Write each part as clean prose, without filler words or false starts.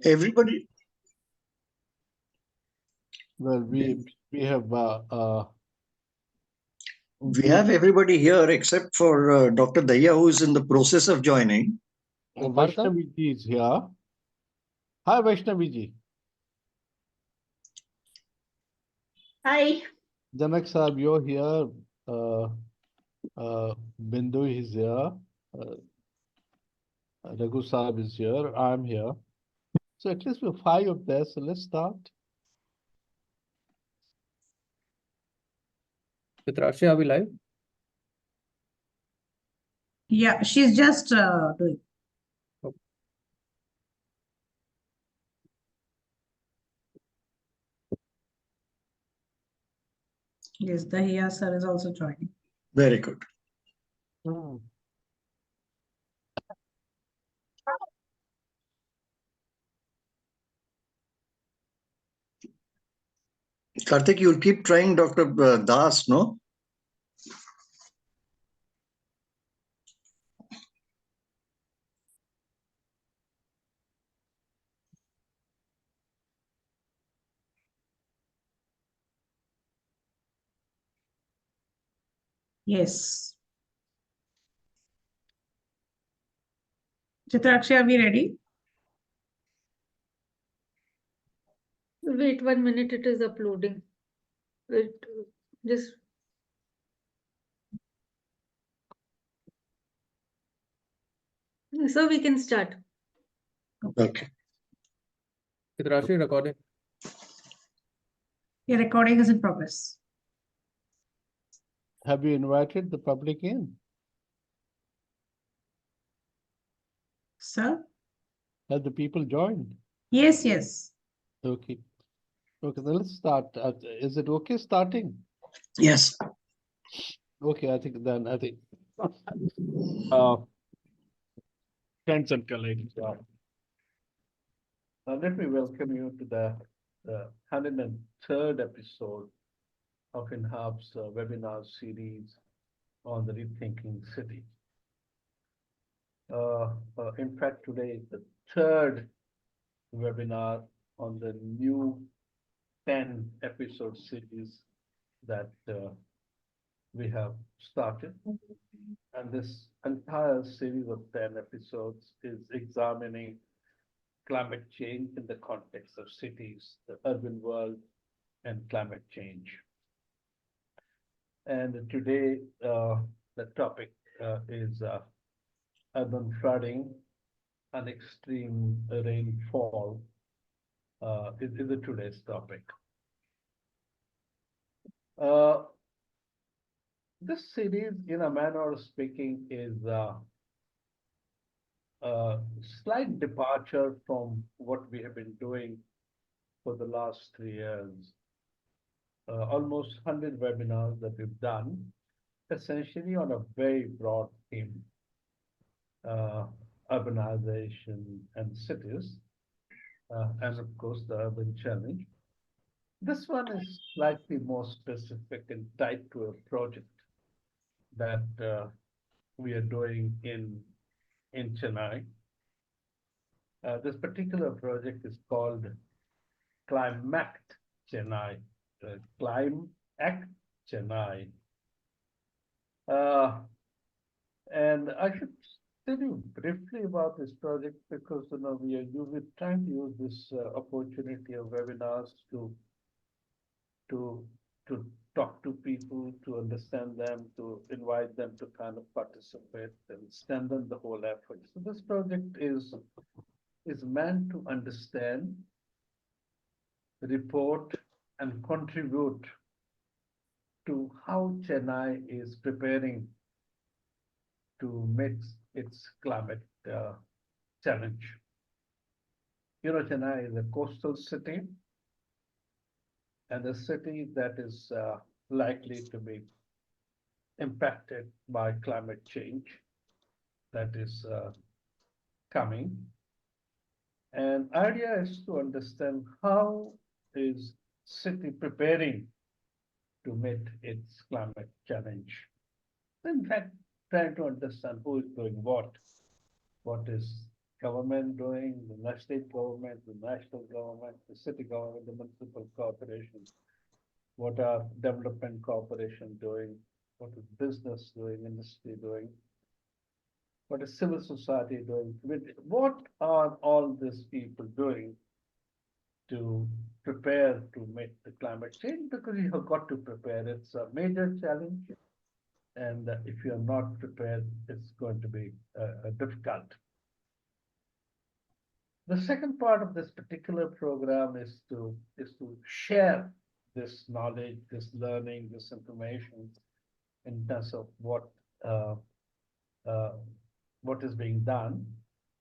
Everybody, Well, we have we have everybody here except for Dr. Dahiya, who is in the process of joining. Vaishnavi ji is here. Hi, Vaishnavi ji. Hi. Janak Saab, you're here. Bindhu is here. Raghu Saab is here. I'm here. So at least we're 5 of there. So let's start. Chitrashi, are we live? Yeah, she's just doing. Yes, Dahiya sir is also joining. Very good. Karthik, you'll keep trying Dr. Das, no? Yes. Chitrakshi, are we ready? Wait 1 minute, it is uploading. Wait, just. So we can start. Okay. Chitrashi, recording. Your recording is in progress. Have you invited the public in? Sir? Have the people joined? Yes, yes. Okay. Okay, then let's start. Is it okay starting? Yes. Okay, I think friends and colleagues. Now let me welcome you to the 103rd episode of INHAF's webinar series on the Rethinking City. In fact, today is the third webinar on the new 10 episode series that we have started. And this entire series of 10 episodes is examining climate change in the context of cities, the urban world, and climate change. And today, the topic is urban flooding and extreme rainfall is today's topic. This series, in a manner of speaking, is a slight departure from what we have been doing for the last 3 years. Almost 100 webinars that we've done, essentially on a very broad theme, urbanization and cities, and of course the urban challenge. This one is slightly more specific and tied to a project that we are doing in Chennai. This particular project is called Climact Chennai. Climact Chennai. And I should tell you briefly about this project because we're trying to use this opportunity of webinars to talk to people, to understand them, to invite them to kind of participate and strengthen the whole effort. So this project is meant to understand, report, and contribute to how Chennai is preparing to meet its climate challenge. Chennai is a coastal city and a city that is likely to be impacted by climate change that is coming. And idea is to understand how is city preparing to meet its climate challenge. In fact, trying to understand who is doing what is government doing, the state government, the national government, the city government, the municipal corporations. What are development corporation doing? What is business doing, industry doing? What is civil society doing? What are all these people doing to prepare to meet the climate change? Because you have got to prepare. It's a major challenge. And if you're not prepared, it's going to be difficult. The second part of this particular program is to share this knowledge, this learning, this information in terms of uh, what is being done.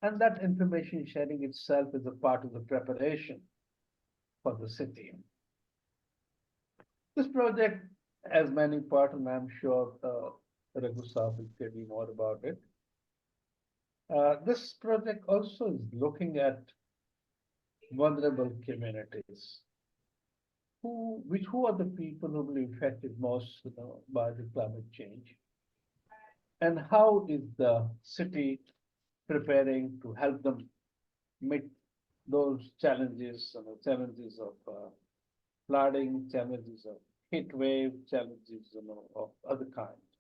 And that information sharing itself is a part of the preparation for the city. This project has many parts, and I'm sure Raghu Saab will tell you more about it. This project also is looking at vulnerable communities. Who are the people who will be affected most, by the climate change? And how is the city preparing to help them meet those challenges, challenges of flooding, challenges of heat wave, challenges of other kinds.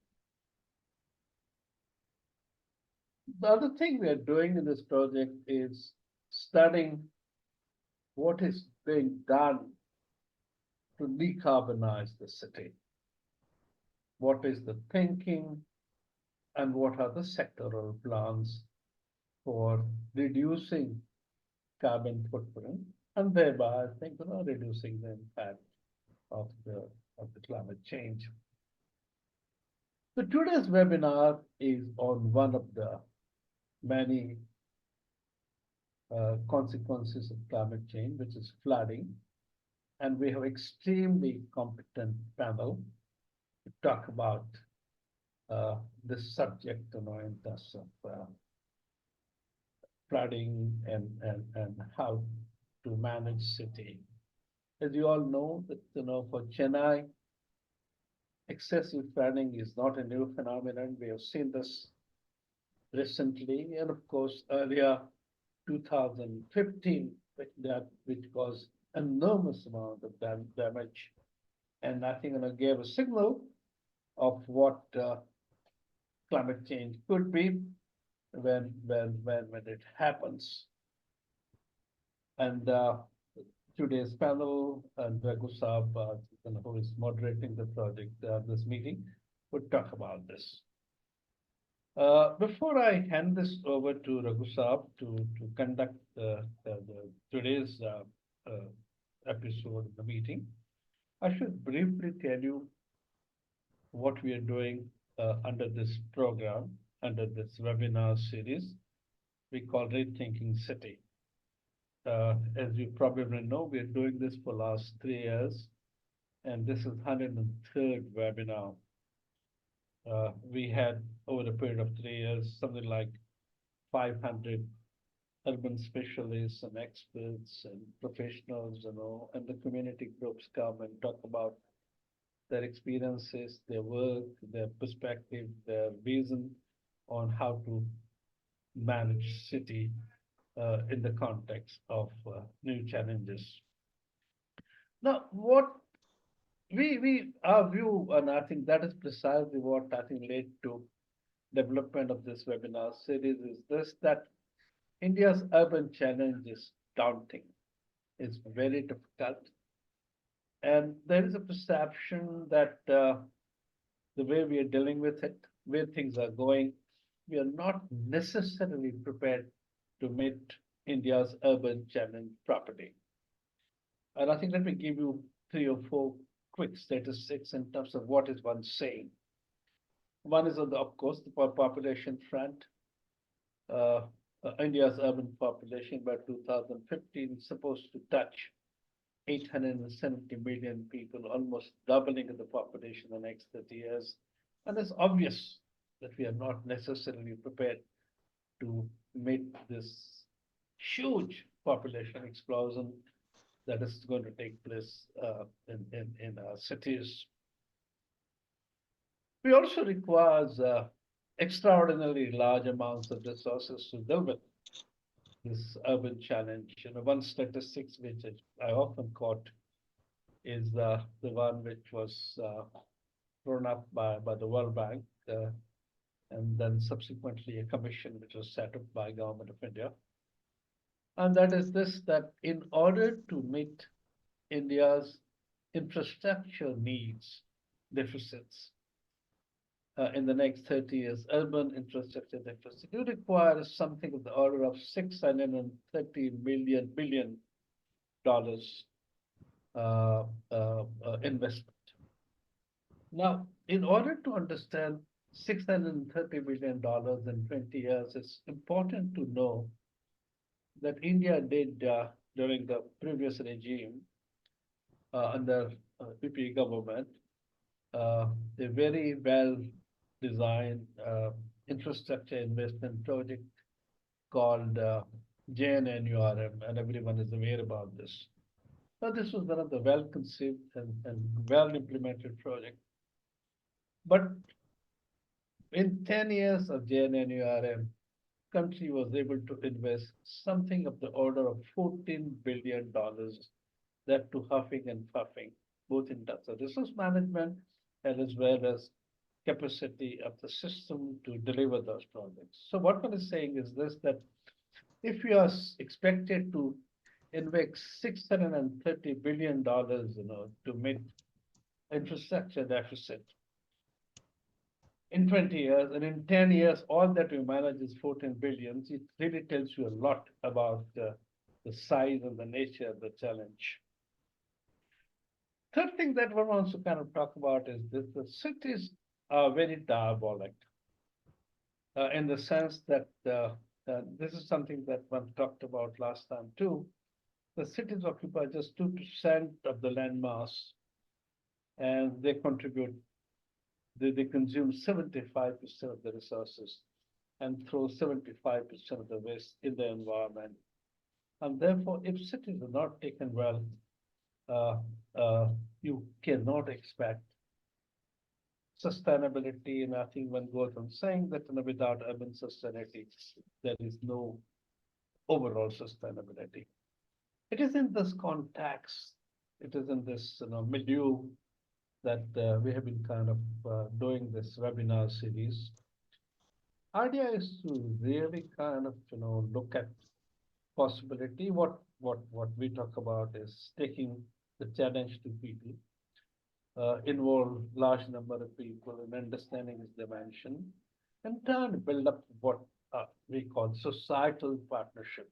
The other thing we are doing in this project is studying what is being done to decarbonize the city. What is the thinking and what are the sectoral plans for reducing carbon footprint and thereby, I think, reducing the impact of the climate change. So today's webinar is on one of the many consequences of climate change, which is flooding. And we have extremely competent panel to talk about this subject, in terms of flooding and how to manage city. As you all know, that for Chennai, excessive flooding is not a new phenomenon. We have seen this recently, and of course, earlier 2015, which caused enormous amount of damage, and I think gave a signal of what climate change could be when it happens. And today's panel, and Raghu Saab, who is moderating the project, this meeting, would talk about this. Before I hand this over to Raghu Saab to conduct today's episode of the meeting, I should briefly tell you what we are doing under this program, under this webinar series we call Rethinking City. As you probably know, we are doing this for last 3 years, and this is 103rd webinar. We had, over a period of 3 years, something like 500 urban specialists and experts and professionals, and the community groups come and talk about their experiences, their work, their perspective, their vision on how to manage city in the context of new challenges. Now, what our view, and I think that is precisely what I think led to development of this webinar series, is this: that India's urban challenge is daunting, it's very difficult, and there is a perception that the way we are dealing with it, where things are going, we are not necessarily prepared to meet India's urban challenge properly. And I think, let me give you 3 or 4 quick statistics in terms of what is one saying. One is, of course, the population front. India's urban population by 2015 is supposed to touch 870 million people, almost doubling of the population in the next 30 years. And it's obvious that we are not necessarily prepared to meet this huge population explosion that is going to take place in our cities. We also require extraordinarily large amounts of resources to deal with. this urban challenge. One statistics which I often quote is the one which was thrown up by the World Bank, and then subsequently a commission which was set up by Government of India. And that is this, that in order to meet India's infrastructure needs deficits in the next 30 years, urban infrastructure deficit, you require something of the order of $630 billion investment. Now, in order to understand $630 billion in 20 years, it's important to know that India did during the previous regime under PP government a very well designed infrastructure investment project called JNNURM, and everyone is aware about this. Now, this was one of the well conceived and well implemented project. But in 10 years of JNNURM, country was able to invest something of the order of $14 billion, that to huffing and puffing, both in terms of resource management and as well as capacity of the system to deliver those projects. So what one is saying is this, that if you are expected to invest $630 billion, to meet infrastructure deficit in 20 years, and in 10 years, all that we manage is 14 billion, it really tells you a lot about the size and the nature of the challenge. Third thing that one wants to kind of talk about is this: the cities are very diabolic in the sense that this is something that one talked about last time too. The cities occupy just 2% of the land mass, and they contribute, they consume 75% of the resources and throw 75% of the waste in the environment. And therefore, if cities are not taken well, you cannot expect sustainability. And I think one goes on saying that without urban sustainability, there is no overall sustainability. It is in this context, it is in this milieu that we have been kind of doing this webinar series. Idea is to really kind of look at possibility. What we talk about is taking the challenge to people, involve large number of people in understanding its dimension, and try to build up what we call societal partnership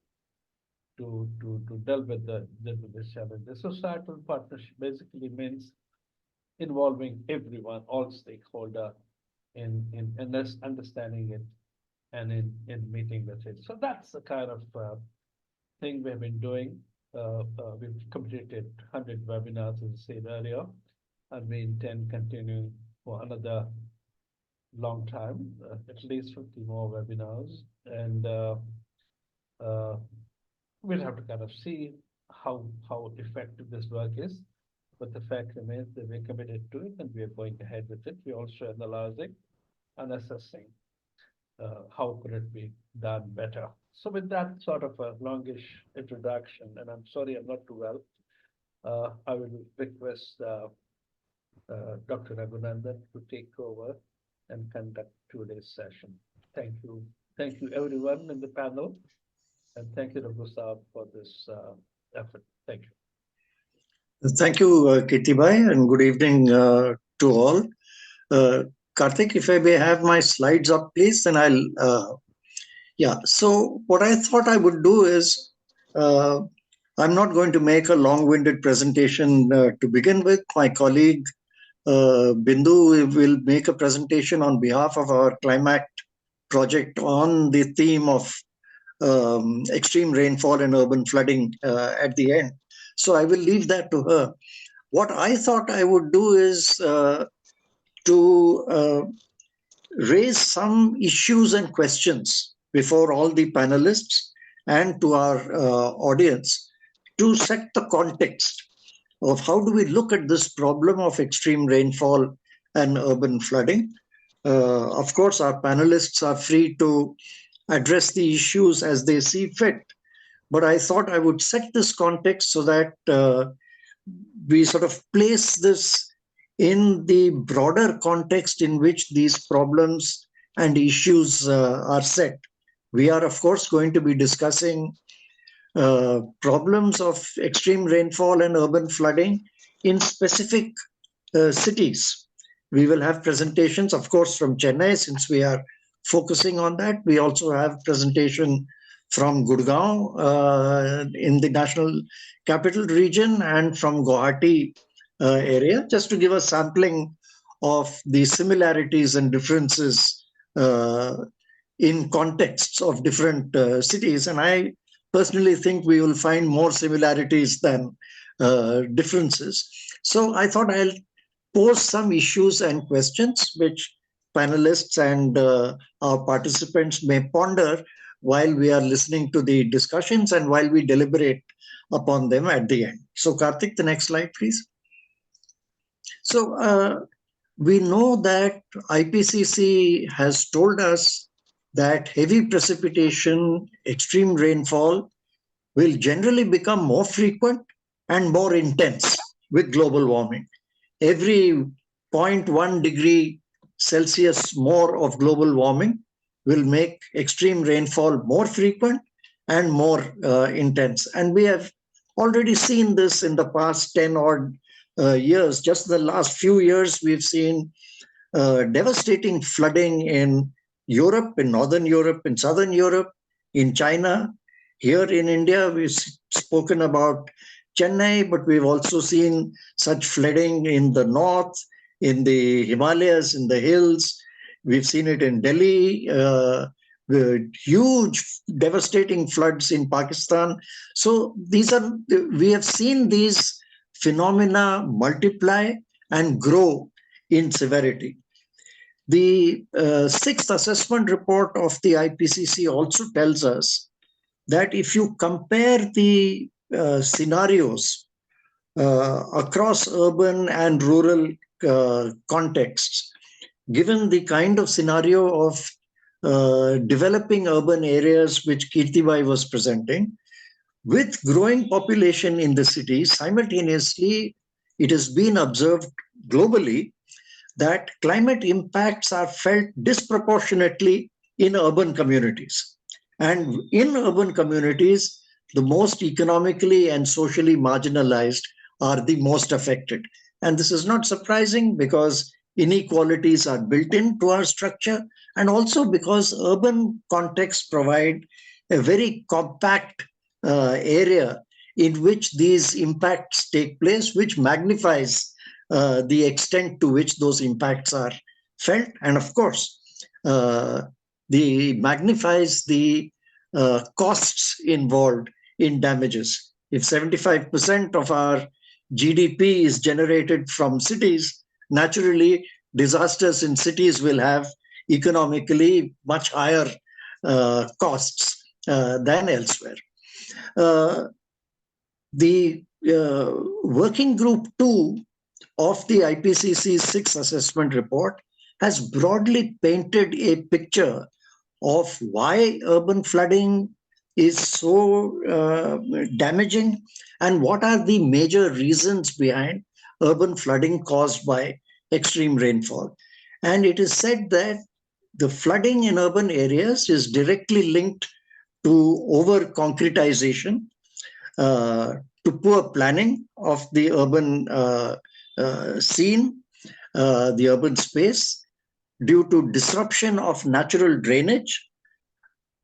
to deal with this challenge. The societal partnership basically means involving everyone, all stakeholder in understanding it and in meeting with it. So that's the kind of thing we have been doing. We've completed 100 webinars, as I said earlier, and we intend continuing for another long time, at least 50 more webinars. And we'll have to kind of see how effective this work is. But the fact remains that we're committed to it and we are going ahead with it. We're also analyzing and assessing how could it be done better. So with that sort of a longish introduction, and I'm sorry I'm not too well, I will request Dr. Raghunandan to take over and conduct today's session. Thank you. Thank you everyone in the panel. And thank you, Dr. Saab, for this effort. Thank you. Thank you, Kirtibhai, and good evening to all. Karthik, if I may have my slides up, please, then I'll, yeah. So what I thought I would do is, I'm not going to make a long-winded presentation to begin with. My colleague, Bindhu, will make a presentation on behalf of our Climate project on the theme of extreme rainfall and urban flooding at the end. So I will leave that to her. What I thought I would do is to raise some issues and questions before all the panelists and to our audience to set the context of how do we look at this problem of extreme rainfall and urban flooding. Of course, our panelists are free to address the issues as they see fit. but I thought I would set this context so that we sort of place this in the broader context in which these problems and issues are set. We are, of course, going to be discussing problems of extreme rainfall and urban flooding in specific cities. We will have presentations, of course, from Chennai, since we are focusing on that. We also have presentation from Gurgaon in the national capital region and from Guwahati area, just to give a sampling of the similarities and differences in contexts of different cities. And I personally think we will find more similarities than differences. So I thought I'll pose some issues and questions which panelists and our participants may ponder while we are listening to the discussions and while we deliberate upon them at the end. So Karthik, the next slide, please. So we know that IPCC has told us that heavy precipitation, extreme rainfall will generally become more frequent and more intense with global warming. Every 0.1 degree Celsius more of global warming will make extreme rainfall more frequent and more intense. And we have already seen this in the past 10 odd years. Just the last few years, we've seen devastating flooding in Europe, in Northern Europe, in Southern Europe, in China. Here in India, we've spoken about Chennai, but we've also seen such flooding in the north, in the Himalayas, in the hills. We've seen it in Delhi, huge, devastating floods in Pakistan. So we have seen these phenomena multiply and grow in severity. The sixth assessment report of the IPCC also tells us that if you compare the scenarios across urban and rural contexts, given the kind of scenario of developing urban areas which Kirtibai was presenting, with growing population in the cities, simultaneously, it has been observed globally that climate impacts are felt disproportionately in urban communities. And in urban communities, the most economically and socially marginalized are the most affected. And this is not surprising because inequalities are built into our structure, and also because urban contexts provide a very compact area in which these impacts take place, which magnifies the extent to which those impacts are felt. And of course, magnifies the costs involved in damages. If 75% of our GDP is generated from cities, naturally disasters in cities will have economically much higher costs than elsewhere. The working group 2 of the IPCC's sixth assessment report has broadly painted a picture of why urban flooding is so damaging and what are the major reasons behind urban flooding caused by extreme rainfall. And it is said that the flooding in urban areas is directly linked to over-concretization, to poor planning of the urban scene, the urban space, due to disruption of natural drainage,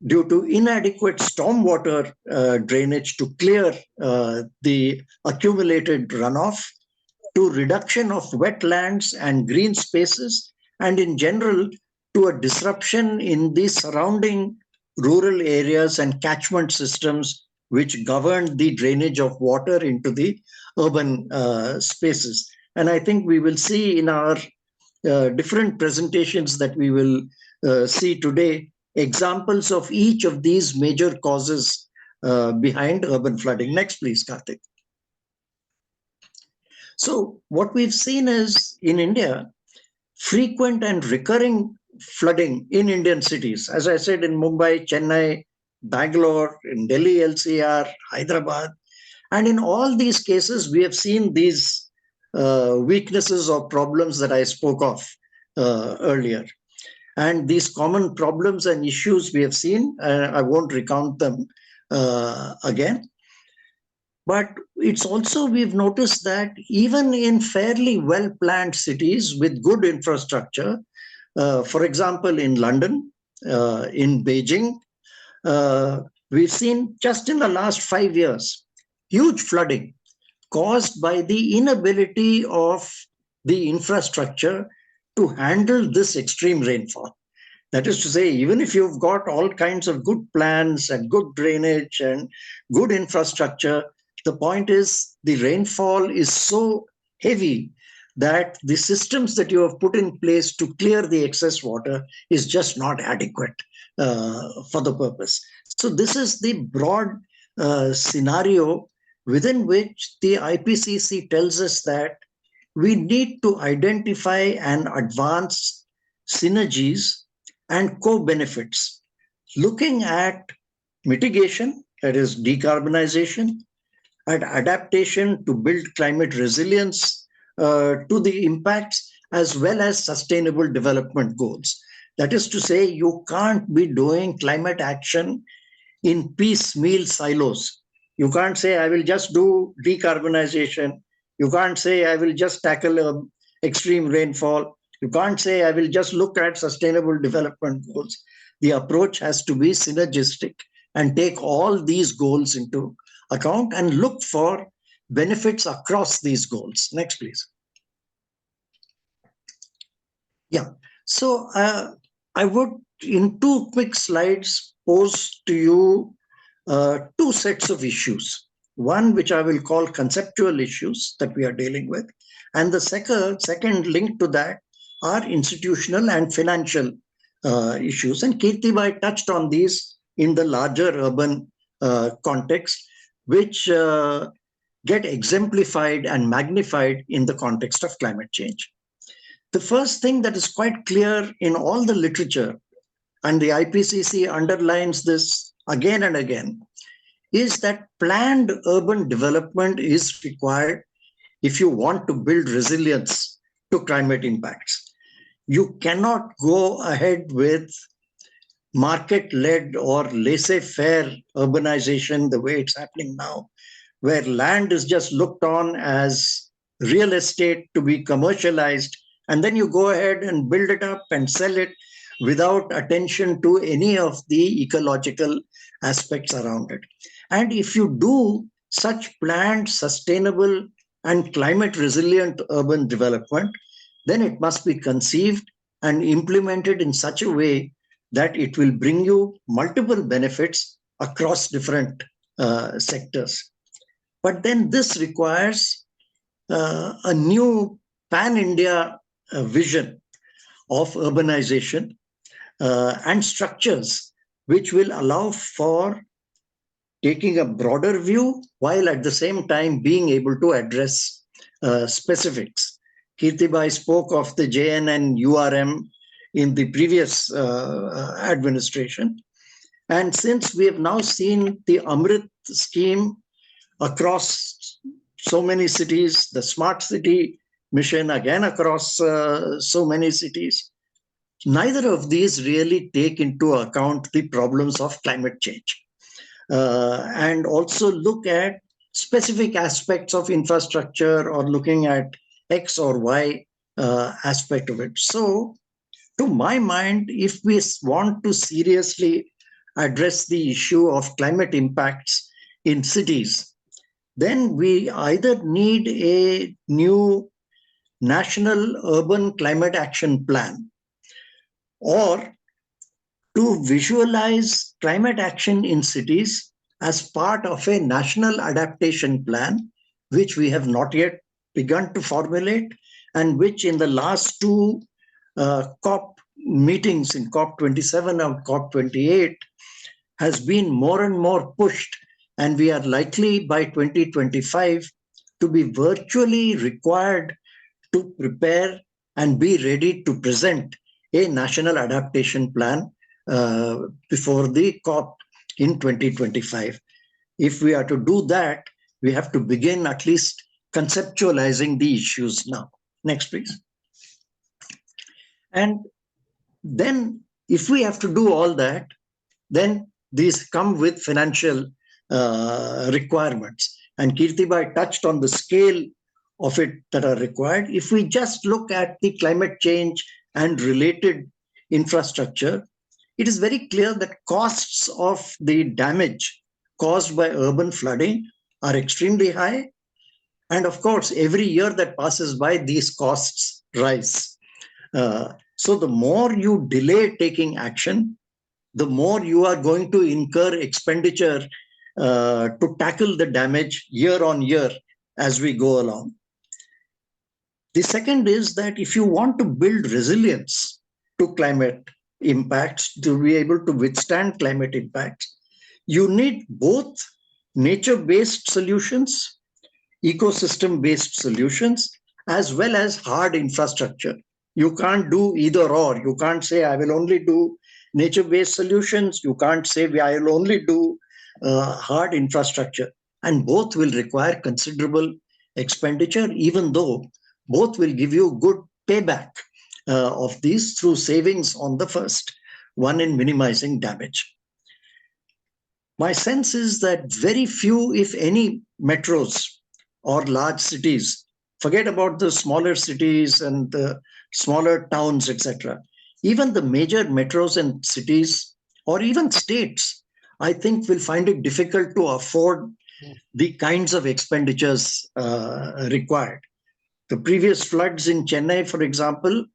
due to inadequate stormwater drainage to clear the accumulated runoff, to reduction of wetlands and green spaces, and in general, to a disruption in the surrounding rural areas and catchment systems which govern the drainage of water into the urban spaces. And I think we will see in our different presentations that we will see today examples of each of these major causes behind urban flooding. Next, please, Karthik. So what we've seen is in India, frequent and recurring flooding in Indian cities. As I said, in Mumbai, Chennai, Bangalore, in Delhi LCR, Hyderabad. And in all these cases, we have seen these weaknesses or problems that I spoke of earlier. And these common problems and issues we have seen, I won't recount them again. But it's also, we've noticed that even in fairly well-planned cities with good infrastructure, for example, in London, in Beijing, we've seen just in the last 5 years, huge flooding caused by the inability of the infrastructure to handle this extreme rainfall. That is to say, even if you've got all kinds of good plans and good drainage and good infrastructure, the point is the rainfall is so heavy that the systems that you have put in place to clear the excess water is just not adequate for the purpose. So this is the broad scenario within which the IPCC tells us that we need to identify and advance synergies and co-benefits, looking at mitigation, that is decarbonization, and adaptation to build climate resilience to the impacts, as well as sustainable development goals. That is to say, you can't be doing climate action in piecemeal silos. You can't say, I will just do decarbonization. You can't say, I will just tackle extreme rainfall. You can't say, I will just look at sustainable development goals. The approach has to be synergistic and take all these goals into account and look for benefits across these goals. Next, please. Yeah. So I would, in 2 quick slides, pose to you 2 sets of issues. One, which I will call conceptual issues that we are dealing with. And the second link to that are institutional and financial issues. And Kirtibai touched on these in the larger urban context, which get exemplified and magnified in the context of climate change. The first thing that is quite clear in all the literature, and the IPCC underlines this again and again, is that planned urban development is required if you want to build resilience to climate impacts. You cannot go ahead with market-led or laissez-faire urbanization the way it's happening now, where land is just looked on as real estate to be commercialized, and then you go ahead and build it up and sell it without attention to any of the ecological aspects around it. And if you do such planned, sustainable, and climate resilient urban development, then it must be conceived and implemented in such a way that it will bring you multiple benefits across different sectors. But then this requires a new pan-India vision of urbanization and structures which will allow for taking a broader view while at the same time being able to address specifics. Kirtibai spoke of the JNN URM in the previous administration. And since we have now seen the Amrit scheme across so many cities, the Smart City mission again across so many cities, neither of these really take into account the problems of climate change. And also look at specific aspects of infrastructure or looking at X or Y aspect of it. So, to my mind, if we want to seriously address the issue of climate impacts in cities, then we either need a new national urban climate action plan, or to visualize climate action in cities as part of a national adaptation plan, which we have not yet begun to formulate, and which in the last 2 COP meetings, in COP27 and COP28, has been more and more pushed. And we are likely by 2025 to be virtually required to prepare and be ready to present a national adaptation plan before the COP in 2025. If we are to do that, we have to begin at least conceptualizing the issues now. Next, please. And then if we have to do all that, then these come with financial requirements. And Kirtibai touched on the scale of it that are required. If we just look at the climate change and related infrastructure, it is very clear that costs of the damage caused by urban flooding are extremely high. And of course, every year that passes by, these costs rise. So the more you delay taking action, the more you are going to incur expenditure to tackle the damage year on year as we go along. The second is that if you want to build resilience to climate impacts, to be able to withstand climate impacts, you need both nature-based solutions, ecosystem-based solutions, as well as hard infrastructure. You can't do either or. You can't say, I will only do nature-based solutions. You can't say, I will only do hard infrastructure. And both will require considerable expenditure, even though both will give you good payback of these through savings on the first, one in minimizing damage. My sense is that very few, if any, metros or large cities, forget about the smaller cities and the smaller towns, etc. Even the major metros and cities, or even states, I think will find it difficult to afford the kinds of expenditures required. The previous floods in Chennai, for example,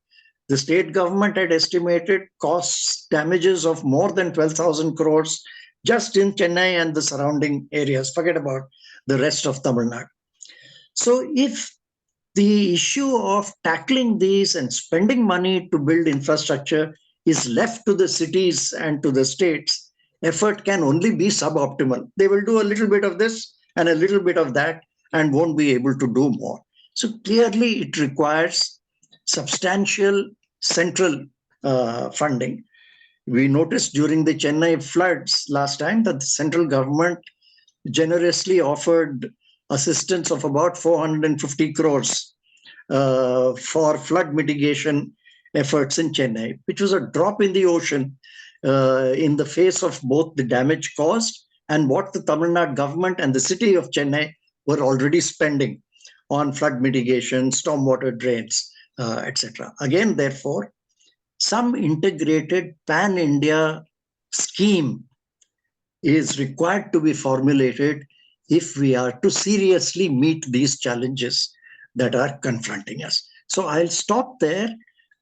the state government had estimated costs, damages of more than 12,000 crores just in Chennai and the surrounding areas. Forget about the rest of Tamil Nadu. So if the issue of tackling these and spending money to build infrastructure is left to the cities and to the states, effort can only be suboptimal. They will do a little bit of this and a little bit of that and won't be able to do more. So clearly it requires substantial central funding. We noticed during the Chennai floods last time that the central government generously offered assistance of about 450 crores for flood mitigation efforts in Chennai, which was a drop in the ocean in the face of both the damage caused and what the Tamil Nadu government and the city of Chennai were already spending on flood mitigation, stormwater drains, etc. Again, therefore, some integrated pan-India scheme is required to be formulated if we are to seriously meet these challenges that are confronting us. So I'll stop there,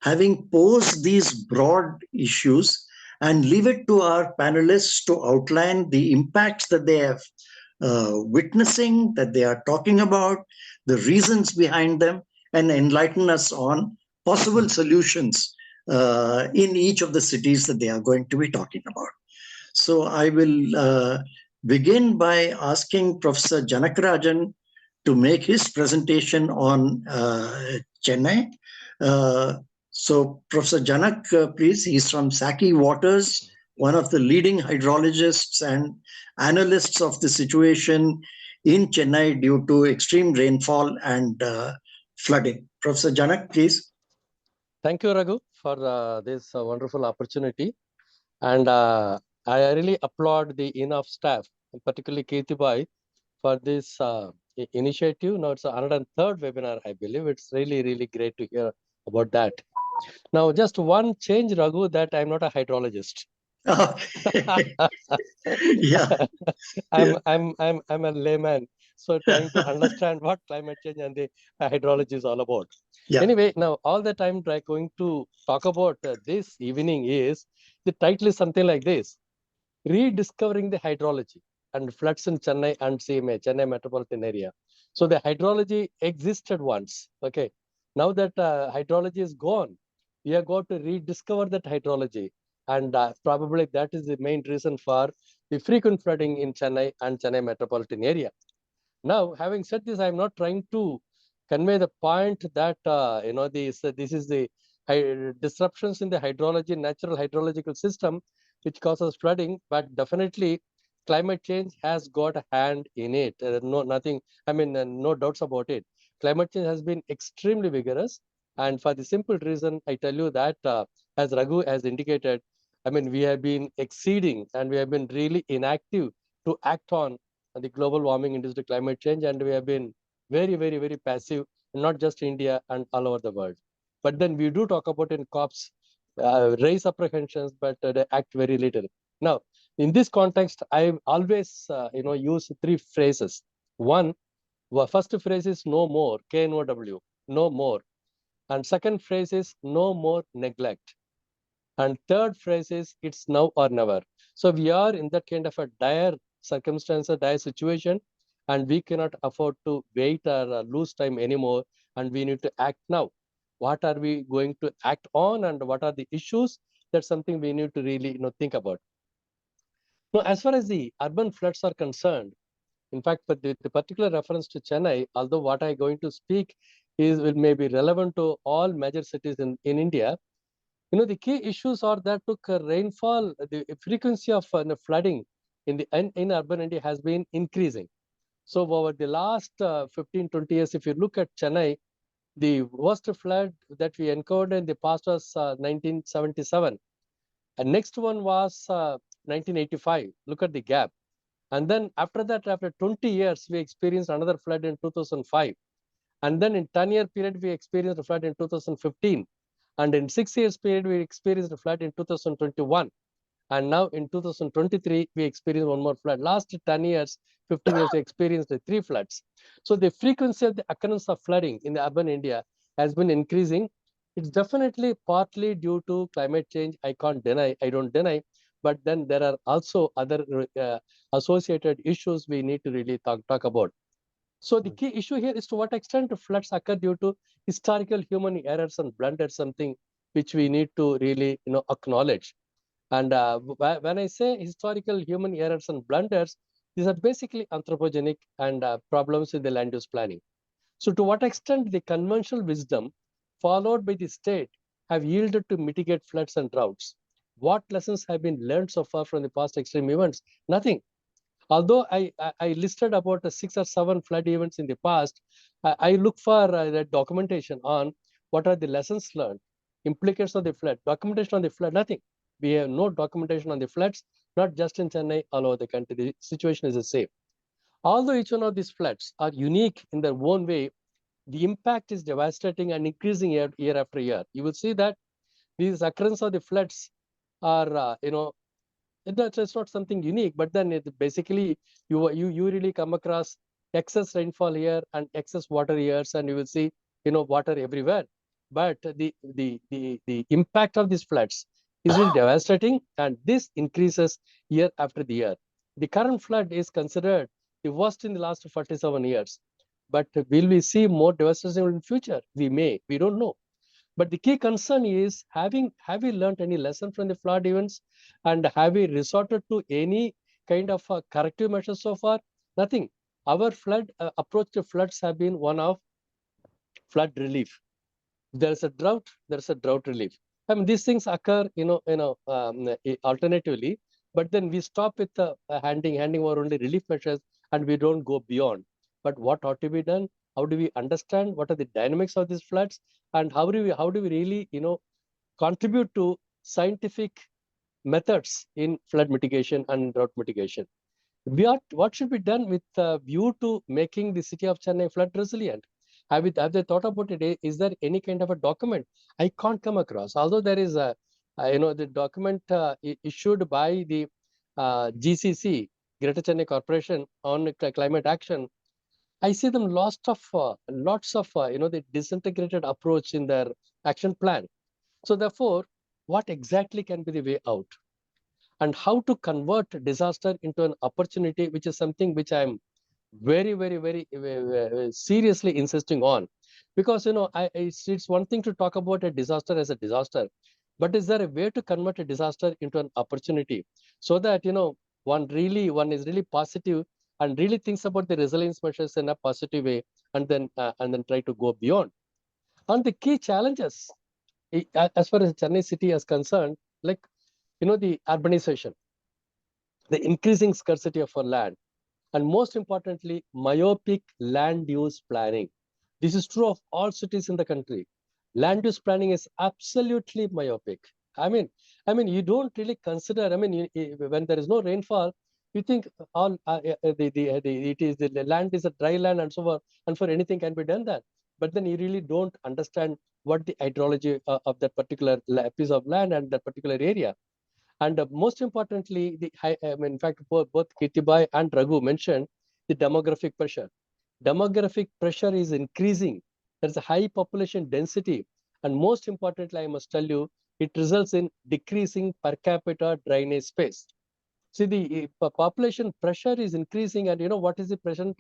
having posed these broad issues, and leave it to our panelists to outline the impacts that they have witnessing, that they are talking about, the reasons behind them, and enlighten us on possible solutions in each of the cities that they are going to be talking about. So I will begin by asking Professor Janakarajan to make his presentation on Chennai. So Professor Janak, please, he's from Saki Waters, one of the leading hydrologists and analysts of the situation in Chennai due to extreme rainfall and flooding. Professor Janak, please. Thank you, Raghu, for this wonderful opportunity. And I really applaud the INHAF staff, and particularly Kirtibai, for this initiative. Now it's the 103rd webinar, I believe. It's really, really great to hear about that. Now, just one change, Raghu, that I'm not a hydrologist. Yeah. I'm a layman, so trying to understand what climate change and the hydrology is all about. Yeah. Anyway, now all that I'm going to talk about this evening is, the title is something like this: Rediscovering the Hydrology and Floods in Chennai and CMA, Chennai Metropolitan Area. So the hydrology existed once. Okay. Now that hydrology is gone, we are going to rediscover that hydrology. And probably that is the main reason for the frequent flooding in Chennai and Chennai Metropolitan Area. Now, having said this, I'm not trying to convey the point that, this is the disruptions in the hydrology, natural hydrological system which causes flooding, but definitely climate change has got a hand in it. No doubts about it. Climate change has been extremely vigorous. And for the simple reason, I tell you that, as Raghu has indicated, we have been exceeding and we have been really inactive to act on the global warming induced climate change. And we have been very, very, very passive, not just India and all over the world. But then we do talk about in COPs, raise apprehensions, but they act very little. Now, in this context, I always use three phrases. One, first phrase is no more, KNOW, no more. And second phrase is no more neglect. And third phrase is it's now or never. So we are in that kind of a dire circumstance, a dire situation, and we cannot afford to wait or lose time anymore. And we need to act now. What are we going to act on, and what are the issues? That's something we need to really think about. Now, as far as the urban floods are concerned, in fact, but the particular reference to Chennai, although what I'm going to speak may be relevant to all major cities in India. The key issues are that rainfall, the frequency of flooding in urban India has been increasing. So over the last 15, 20 years, if you look at Chennai, the worst flood that we encountered in the past was 1977. And next one was 1985. Look at the gap. And then after that, after 20 years, we experienced another flood in 2005. And then in 10-year period, we experienced a flood in 2015. And in 6 years period, we experienced a flood in 2021. And now in 2023, we experienced one more flood. Last 10 years, 15 years, we experienced 3 floods. So the frequency of the occurrence of flooding in the urban India has been increasing. It's definitely partly due to climate change. I don't deny. But then there are also other associated issues we need to really talk about. So the key issue here is to what extent floods occur due to historical human errors and blunders, something which we need to really acknowledge. And when I say historical human errors and blunders, these are basically anthropogenic and problems in the land use planning. So to what extent the conventional wisdom followed by the state have yielded to mitigate floods and droughts? What lessons have been learned so far from the past extreme events? Nothing. Although I listed about 6 or 7 flood events in the past, I look for the documentation on what are the lessons learned, implications of the flood, documentation on the flood, nothing. We have no documentation on the floods, not just in Chennai, all over the country. The situation is the same. Although each one of these floods are unique in their own way, the impact is devastating and increasing year after year. You will see that these occurrence of the floods are, that's not something unique, but then basically you really come across excess rainfall here and excess water years, and you will see water everywhere. But the impact of these floods is really devastating, and this increases year after the year. The current flood is considered the worst in the last 47 years. But will we see more devastation in future? We don't know. But the key concern is have we learned any lesson from the flood events, and have we resorted to any kind of corrective measures so far? Nothing. Our approach to floods have been one of flood relief. There is a drought, there is a drought relief. These things occur, alternatively, but then we stop with handing over only relief measures, and we don't go beyond. But what ought to be done? How do we understand what are the dynamics of these floods, and how do we really contribute to scientific methods in flood mitigation and drought mitigation? What should be done with view to making the city of Chennai flood resilient? Have they thought about it? Is there any kind of a document? I can't come across. Although there is the document issued by the GCC, Greater Chennai Corporation, on climate action, I see them lots of the disintegrated approach in their action plan. So therefore, what exactly can be the way out? And how to convert disaster into an opportunity, which is something which I'm very, very, very, seriously insisting on. Because, it's one thing to talk about a disaster as a disaster, but is there a way to convert a disaster into an opportunity so that, one is really positive and really thinks about the resilience measures in a positive way, and then try to go beyond. And the key challenges, as far as Chennai city is concerned, like the urbanization, the increasing scarcity of our land, and most importantly, myopic land use planning. This is true of all cities in the country. Land use planning is absolutely myopic. I mean, you don't really consider. When there is no rainfall, you think all the land is a dry land and so on, and for anything can be done that. But then you really don't understand what the hydrology of that particular piece of land and that particular area. And most importantly, in fact, both Kitibai and Raghu mentioned the demographic pressure. Demographic pressure is increasing. There's a high population density. And most importantly, I must tell you, it results in decreasing per capita drainage space. See, the population pressure is increasing. And you know what is the present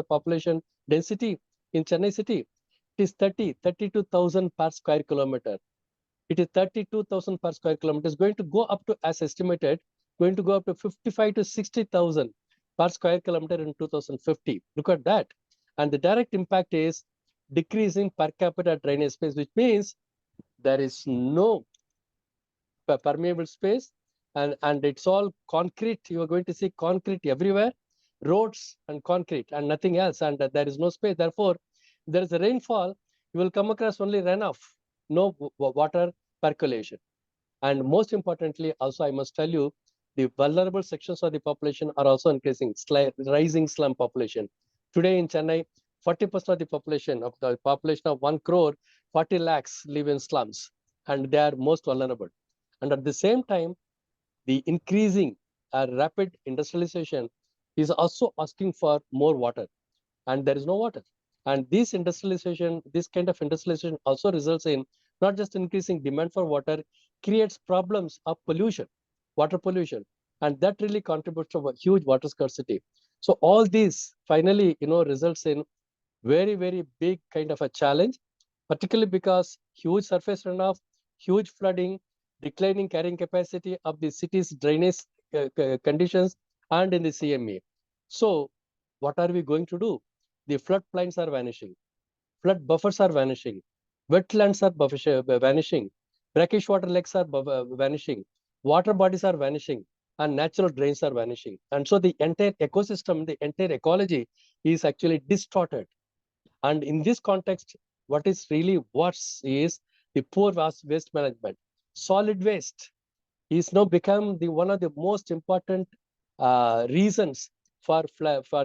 population density in Chennai city? It is 32,000 per square kilometer. It is 32,000 per square kilometer. It's going to go up to, as estimated, going to go up to 55 to 60,000 per square kilometer in 2050. Look at that. And the direct impact is decreasing per capita drainage space, which means there is no permeable space, and it's all concrete. You are going to see concrete everywhere, roads and concrete and nothing else. And there is no space. Therefore, there is a rainfall, you will come across only runoff, no water percolation. And most importantly, also, I must tell you, the vulnerable sections of the population are also increasing, rising slum population. Today in Chennai, 40% of the population of 1 crore, 40 lakhs live in slums, and they are most vulnerable. And at the same time, the increasing rapid industrialization is also asking for more water, and there is no water. And this kind of industrialization also results in not just increasing demand for water, creates problems of pollution, water pollution, and that really contributes to a huge water scarcity. So all these finally, results in very, very big kind of a challenge, particularly because huge surface runoff, huge flooding, declining carrying capacity of the city's drainage conditions and in the CME. So what are we going to do? The floodplains are vanishing, flood buffers are vanishing, wetlands are vanishing, brackish water lakes are vanishing, water bodies are vanishing, and natural drains are vanishing. And so the entire ecosystem, the entire ecology is actually distorted. And in this context, what is really worse is the poor waste management. Solid waste is now become one of the most important reasons for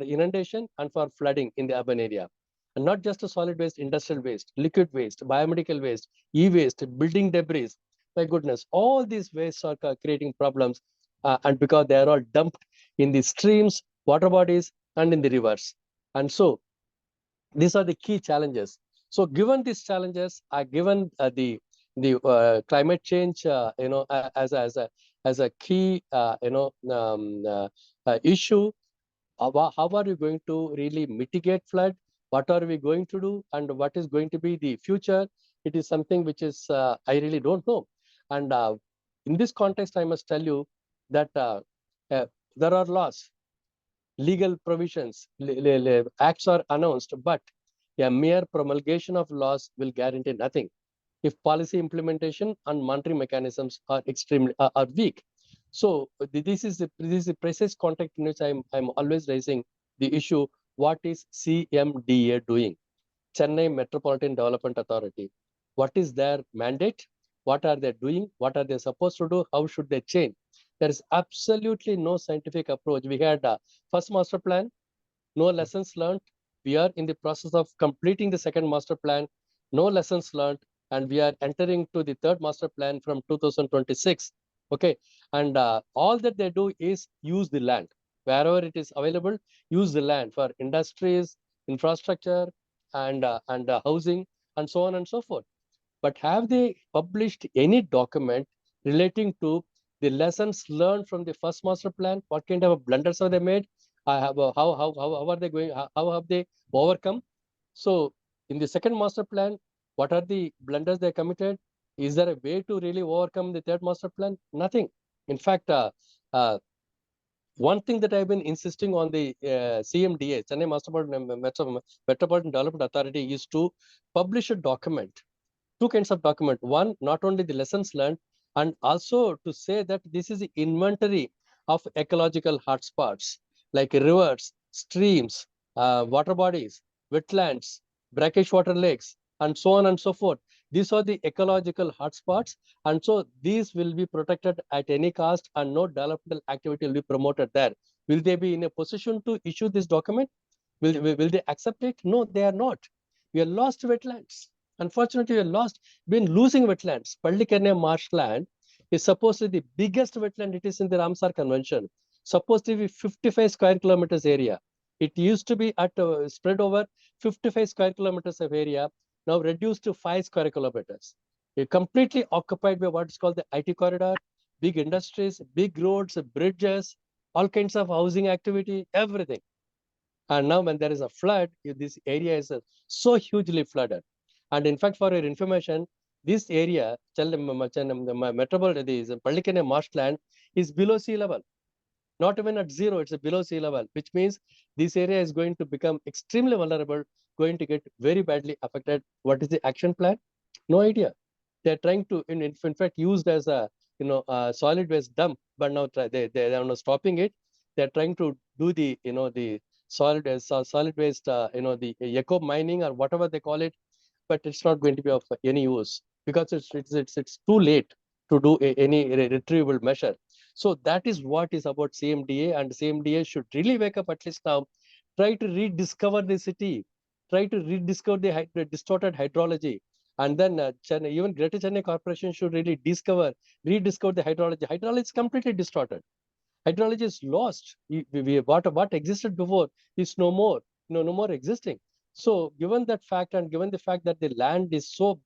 inundation and for flooding in the urban area. And not just a solid waste, industrial waste, liquid waste, biomedical waste, e-waste, building debris. My goodness, all these wastes are creating problems, and because they are all dumped in the streams, water bodies, and in the rivers. And so these are the key challenges. So given these challenges, given the climate change, as a key, issue, how are you going to really mitigate flood? What are we going to do? And what is going to be the future? It is something which is, I really don't know. And in this context, I must tell you that there are laws, legal provisions, acts are announced, but a mere promulgation of laws will guarantee nothing if policy implementation and monitoring mechanisms are extremely are weak. So this is the precise context in which I'm always raising the issue: what is CMDA doing? Chennai Metropolitan Development Authority. What is their mandate? What are they doing? What are they supposed to do? How should they change? There is absolutely no scientific approach. We had first master plan, no lessons learned. We are in the process of completing the second master plan, no lessons learned, and we are entering to the third master plan from 2026. Okay, and all that they do is use the land wherever it is available. Use the land for industries, infrastructure, and housing, and so on and so forth. But have they published any document relating to the lessons learned from the first master plan? What kind of blunders have they made? How are they going? How have they overcome? So in the second master plan, what are the blunders they committed? Is there a way to really overcome the third master plan? Nothing. In fact, one thing that I've been insisting on the CMDA, Chennai Metropolitan Development Authority, is to publish a document, two kinds of document. One, not only the lessons learned, And also to say that this is the inventory of ecological hotspots like rivers, streams, water bodies, wetlands, brackish water lakes, and so on and so forth. These are the ecological hotspots, and so these will be protected at any cost, and no developmental activity will be promoted there. Will they be in a position to issue this document? Will they accept it? No, they are not. We have lost wetlands. Unfortunately, we have been losing wetlands. Pallikerne marshland is supposed to be the biggest wetland. It is in the Ramsar Convention. Supposed to be 55 square kilometers area. It used to be at spread over 55 square kilometers of area, now reduced to 5 square kilometers. Completely occupied by what is called the IT corridor, big industries, big roads, bridges, all kinds of housing activity, everything. And now when there is a flood, this area is so hugely flooded. And in fact, for your information, this area, metropolitan, the Pallikene marshland is below sea level. Not even at zero, it's below sea level, which means this area is going to become extremely vulnerable, going to get very badly affected. What is the action plan? No idea. They're trying to, in fact, used as a solid waste dump, but now they are now stopping it. They're trying to do the the solid waste the eco mining or whatever they call it, but it's not going to be of any use because it's too late to do any retrieval measure. So that is what is about CMDA, and CMDA should really wake up at least now, try to rediscover the city, try to rediscover the distorted hydrology. And then Chennai, even Greater Chennai Corporation should really rediscover the hydrology. Hydrology is completely distorted. Hydrology is lost. What existed before is no more, no more existing. So given that fact, and given the fact that the land is so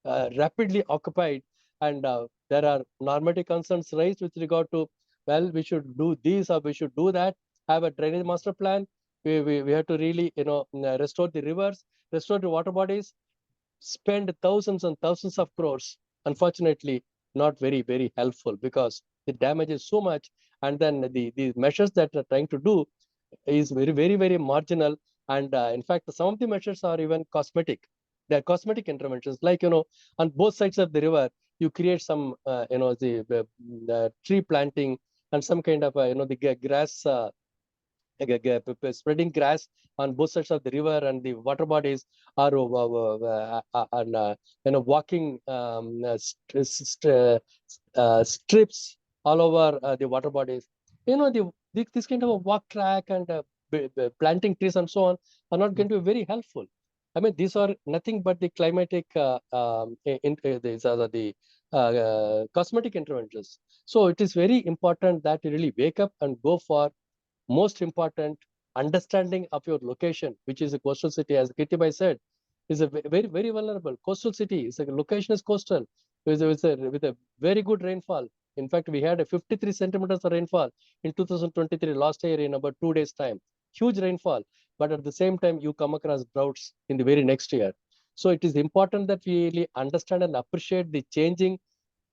rapidly occupied, and there are normative concerns raised with regard to, well, we should do this or we should do that, have a drainage master plan. We have to really restore the rivers, restore the water bodies, spend thousands and thousands of crores. Unfortunately, not very, very helpful because the damage is so much. And then the measures that are trying to do is very, very, very marginal. And in fact, some of the measures are even cosmetic. They're cosmetic interventions, like, on both sides of the river, you create some, the tree planting and some kind of, the grass, spreading grass on both sides of the river and the water bodies are walking strips all over the water bodies. This kind of a walk track and planting trees and so on are not going to be very helpful. I mean, these are nothing but the climatic, these are the cosmetic interventions. So it is very important that you really wake up and go for most important understanding of your location, which is a coastal city, as Kirtibai said, is a very, very vulnerable coastal city. It's like location is coastal with a very good rainfall. In fact, we had a 53 centimeters of rainfall in 2023 last year in about 2 days time. Huge rainfall, but at the same time, you come across droughts in the very next year. So it is important that we really understand and appreciate the changing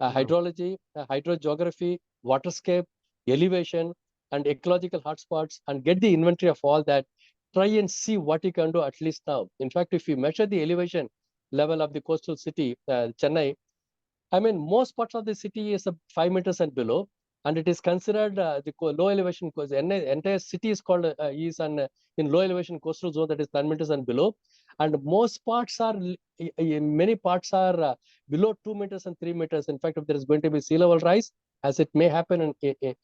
hydrology, hydrogeography, waterscape, elevation, and ecological hotspots, and get the inventory of all that. Try and see what you can do at least now. In fact, if you measure the elevation level of the coastal city, Chennai, I mean, most parts of the city is 5 meters and below, and it is considered the low elevation because the entire city is called in low elevation coastal zone, that is 10 meters and below, and most parts are many parts are below 2 meters and 3 meters. In fact, if there is going to be sea level rise, as it may happen in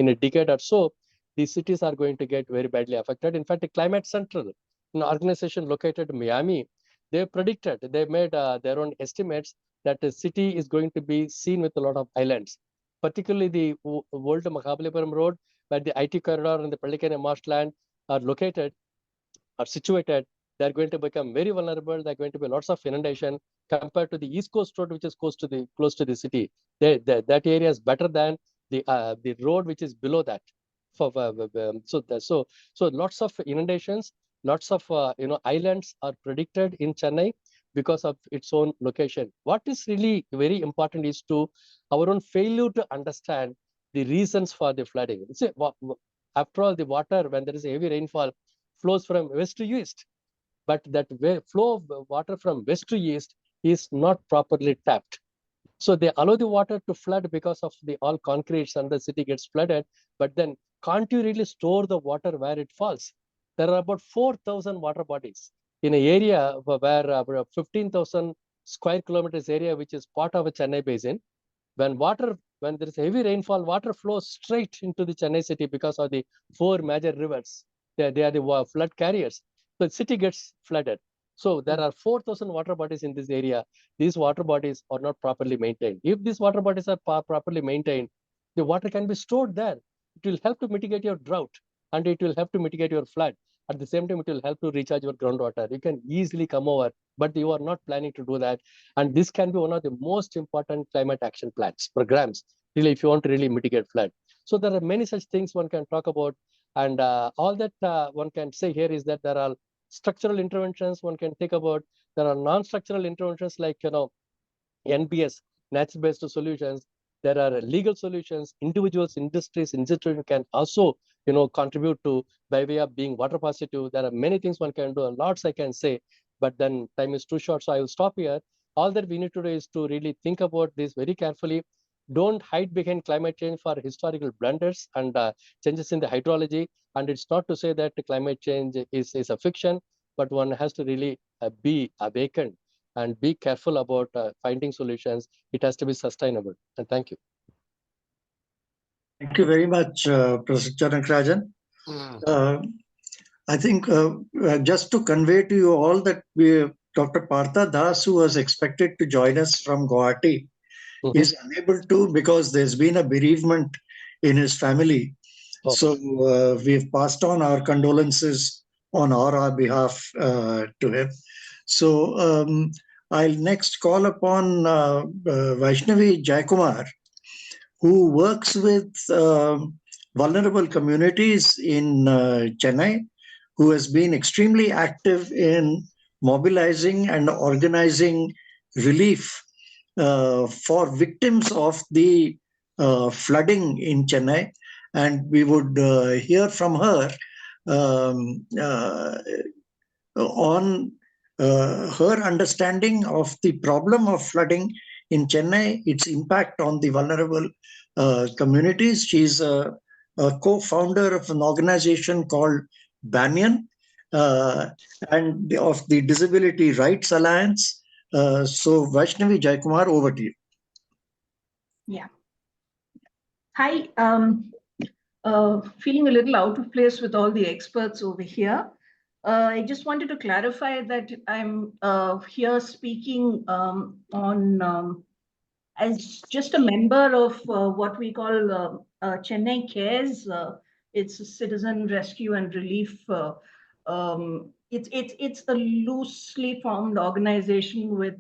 a decade or so, these cities are going to get very badly affected. In fact, the Climate Central, an organization located in Miami, they predicted, they made their own estimates that the city is going to be seen with a lot of islands, particularly the old Mahabalipuram Road, where the IT corridor and the Pallikene marshland are located, are situated. They're going to become very vulnerable. There are going to be lots of inundation compared to the East Coast Road, which is close to the city. That area is better than the road which is below that. So lots of inundations, lots of islands are predicted in Chennai because of its own location. What is really very important is to our own failure to understand the reasons for the flooding. See, after all, the water, when there is a heavy rainfall, flows from west to east, but that flow of water from west to east is not properly tapped. So they allow the water to flood because of the all concretes and the city gets flooded. But then can't you really store the water where it falls? There are about 4,000 water bodies in an area where 15,000 square kilometers area, which is part of a Chennai basin. When there is heavy rainfall, water flows straight into the Chennai city because of the 4 major rivers. They are the flood carriers. The city gets flooded. So there are 4,000 water bodies in this area. These water bodies are not properly maintained. If these water bodies are properly maintained, the water can be stored there. It will help to mitigate your drought and it will help to mitigate your flood. At the same time, it will help to recharge your groundwater. You can easily come over, but you are not planning to do that. And this can be one of the most important climate action plans, programs, really, if you want to really mitigate flood. So there are many such things one can talk about. And all that one can say here is that there are structural interventions one can think about. There are non-structural interventions like, NBS, natural-based solutions. There are legal solutions. Individuals, industries, institutions can also, contribute to by way of being water positive. There are many things one can do, and lots I can say, but then time is too short, so I will stop here. All that we need to do is to really think about this very carefully. Don't hide behind climate change for historical blunders and changes in the hydrology. And it's not to say that climate change is a fiction, but one has to really be awakened and be careful about finding solutions. It has to be sustainable. And thank you. Thank you very much, Professor Janakarajan. I think just to convey to you all that Dr. Partha Das, who was expected to join us from Guwahati, is unable to because there's been a bereavement in his family. Oh. So we've passed on our condolences on our behalf to him. So I'll next call upon Vaishnavi Jayakumar, who works with vulnerable communities in Chennai, who has been extremely active in mobilizing and organizing relief for victims of the flooding in Chennai. And we would hear from her on her understanding of the problem of flooding in Chennai, its impact on the vulnerable communities. She's a co-founder of an organization called Banyan and of the Disability Rights Alliance. So Vaishnavi Jayakumar, over to you. Yeah. Hi. Feeling a little out of place with all the experts over here. I just wanted to clarify that I'm here speaking on as just a member of what we call Chennai Cares. It's a citizen rescue and relief. It's a loosely formed organization with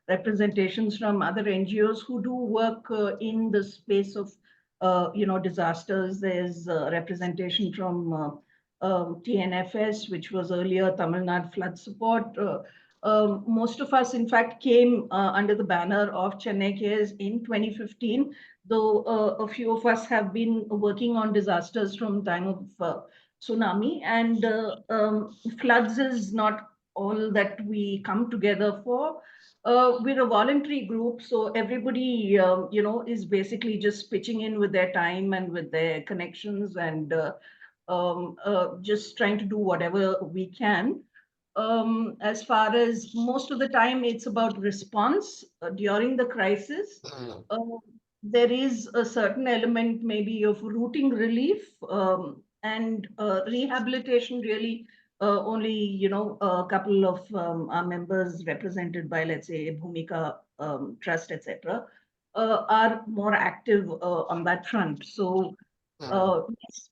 representations from other NGOs who do work in the space of disasters. There's representation from TNFS, which was earlier Tamil Nadu Flood Support. Most of us, in fact, came under the banner of Chennai Cares in 2015, though a few of us have been working on disasters from time of tsunami. And floods is not all that we come together for. We're a voluntary group, so everybody, is basically just pitching in with their time and with their connections and just trying to do whatever we can. As far as most of the time, it's about response during the crisis. There is a certain element maybe of routing relief and rehabilitation really only, a couple of our members represented by, let's say, Bhumika Trust, etc., are more active on that front. So, yes.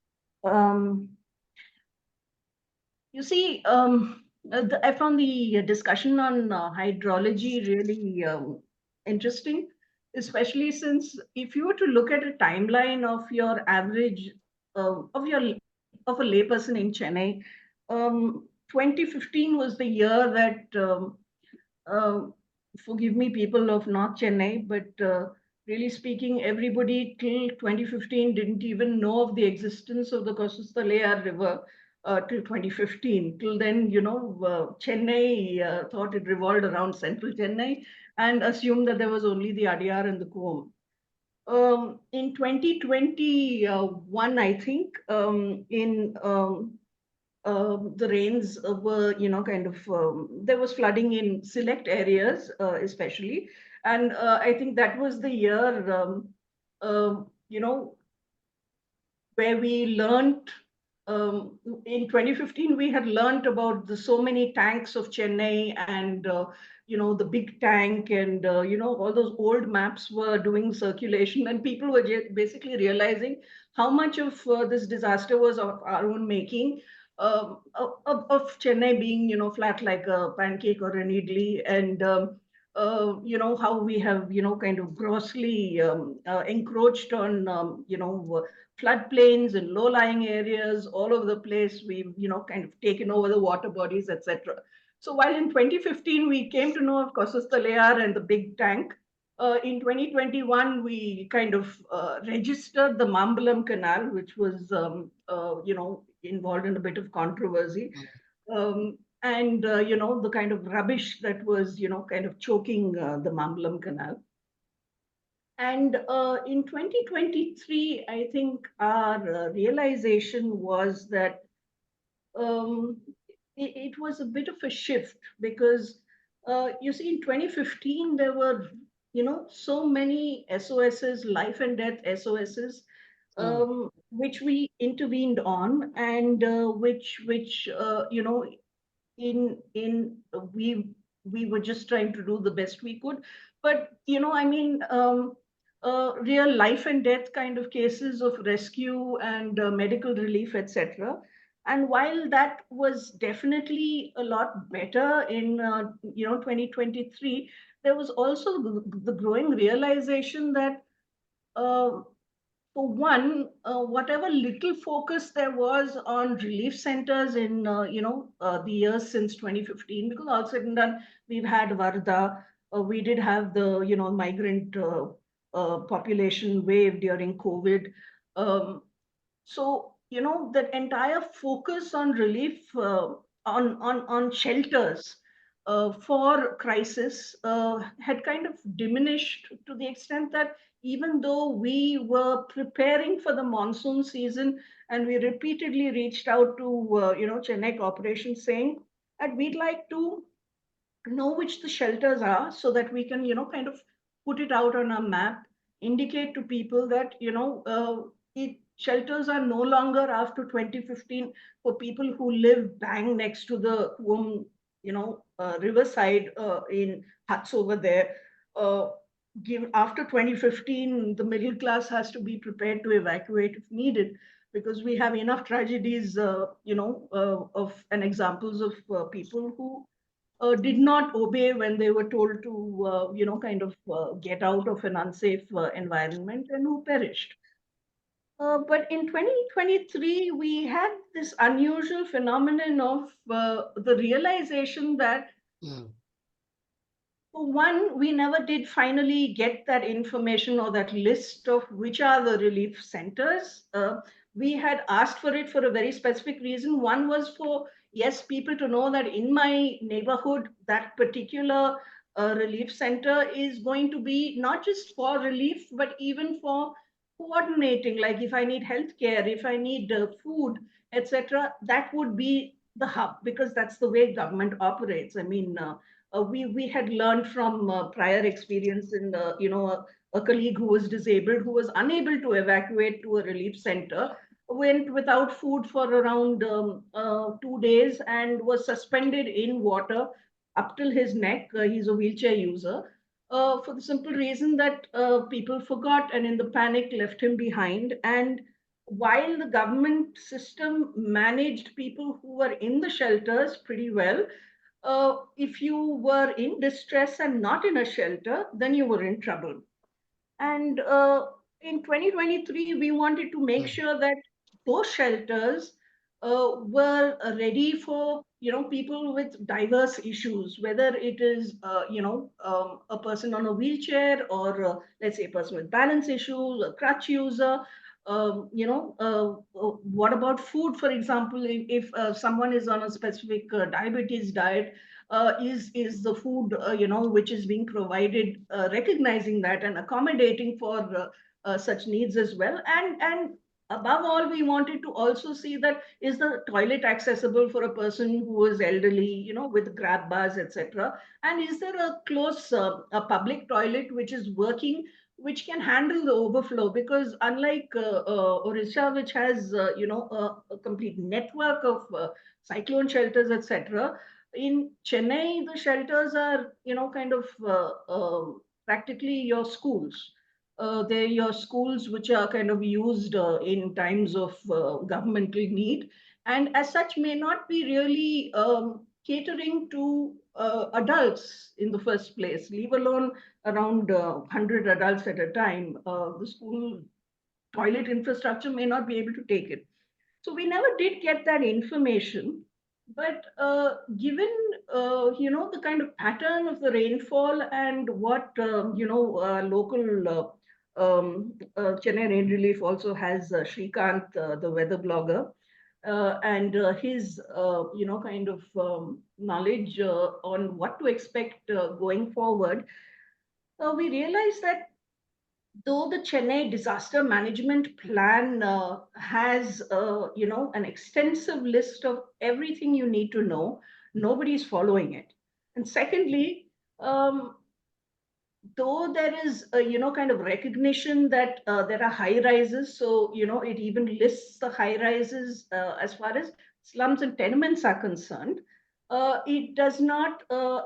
You see, I found the discussion on hydrology really interesting, especially since if you were to look at a timeline of your average of a layperson in Chennai, 2015 was the year that forgive me, people of North Chennai, but really speaking, everybody till 2015 didn't even know of the existence of the Kosustalaya River. till 2015. Till then, Chennai thought it revolved around central Chennai and assumed that there was only the Adyar and the Coombe. In 2021, I think, the rains were, there was flooding in select areas, especially. And I think that was the year, where we learned, in 2015, we had learned about the so many tanks of Chennai and, the big tank and, all those old maps were doing circulation and people were basically realizing how much of this disaster was of our own making, of Chennai being, flat like a pancake or an idli, and how we have, kind of grossly encroached on, floodplains and low-lying areas all over the place. We've, kind of taken over the water bodies, etc. So while in 2015 we came to know of Khushpal Dahiya and the big tank, in 2021 we kind of registered the Mambalam Canal, which was, involved in a bit of controversy. And, the kind of rubbish that was, kind of choking the Mambalam Canal. And in 2023, I think our realization was that it was a bit of a shift because, you see, in 2015, there were, so many SOSs, life and death SOSs, which we intervened on and which we were just trying to do the best we could. But, real life and death kind of cases of rescue and medical relief, etc. And while that was definitely a lot better in 2023, there was also the growing realization that, for one, whatever little focus there was on relief centers in the years since 2015, because all said and done, we've had Varda, we did have the migrant population wave during COVID. So that entire focus on relief, on shelters for crisis had kind of diminished to the extent that even though we were preparing for the monsoon season and we repeatedly reached out to Chennai Corporation saying that we'd like to know which the shelters are so that we can kind of put it out on a map, indicate to people that shelters are no longer after 2015 for people who live bang next to the riverside in huts over there. After 2015, the middle class has to be prepared to evacuate if needed, because we have enough tragedies, of and examples of people who did not obey when they were told to, kind of get out of an unsafe environment and who perished. But in 2023, we had this unusual phenomenon of the realization that, for one, we never did finally get that information or that list of which are the relief centers. We had asked for it for a very specific reason. One was for, yes, people to know that in my neighborhood, that particular relief center is going to be not just for relief, but even for coordinating. Like if I need healthcare, if I need food, etc., that would be the hub, because that's the way government operates. I mean, we had learned from prior experience in a colleague who was disabled, who was unable to evacuate to a relief center, went without food for around 2 days and was suspended in water up till his neck. He's a wheelchair user, for the simple reason that people forgot and in the panic left him behind. And while the government system managed people who were in the shelters pretty well, if you were in distress and not in a shelter, then you were in trouble. And in 2023, we wanted to make sure that those shelters were ready for people with diverse issues, whether it is a person on a wheelchair or let's say a person with balance issues, a crutch user, What about food, for example, if someone is on a specific diabetes diet, is the food, which is being provided, recognizing that and accommodating for such needs as well. And above all, we wanted to also see that is the toilet accessible for a person who is elderly, with grab bars, etc. And is there a close a public toilet which is working, which can handle the overflow? Because unlike Orissa, which has a complete network of cyclone shelters, etc., in Chennai the shelters are kind of practically your schools. They're your schools which are kind of used in times of governmental need, and as such may not be really catering to adults in the first place, leave alone around 100 adults at a time. The school toilet infrastructure may not be able to take it. So we never did get that information. But given the kind of pattern of the rainfall and what local Chennai Rain Relief also has Shrikant, the weather blogger, and his kind of knowledge on what to expect going forward, we realized that though the Chennai disaster management plan has, an extensive list of everything you need to know, nobody's following it. And secondly, though there is a, kind of recognition that there are high rises, so, it even lists the high rises as far as slums and tenements are concerned. It does not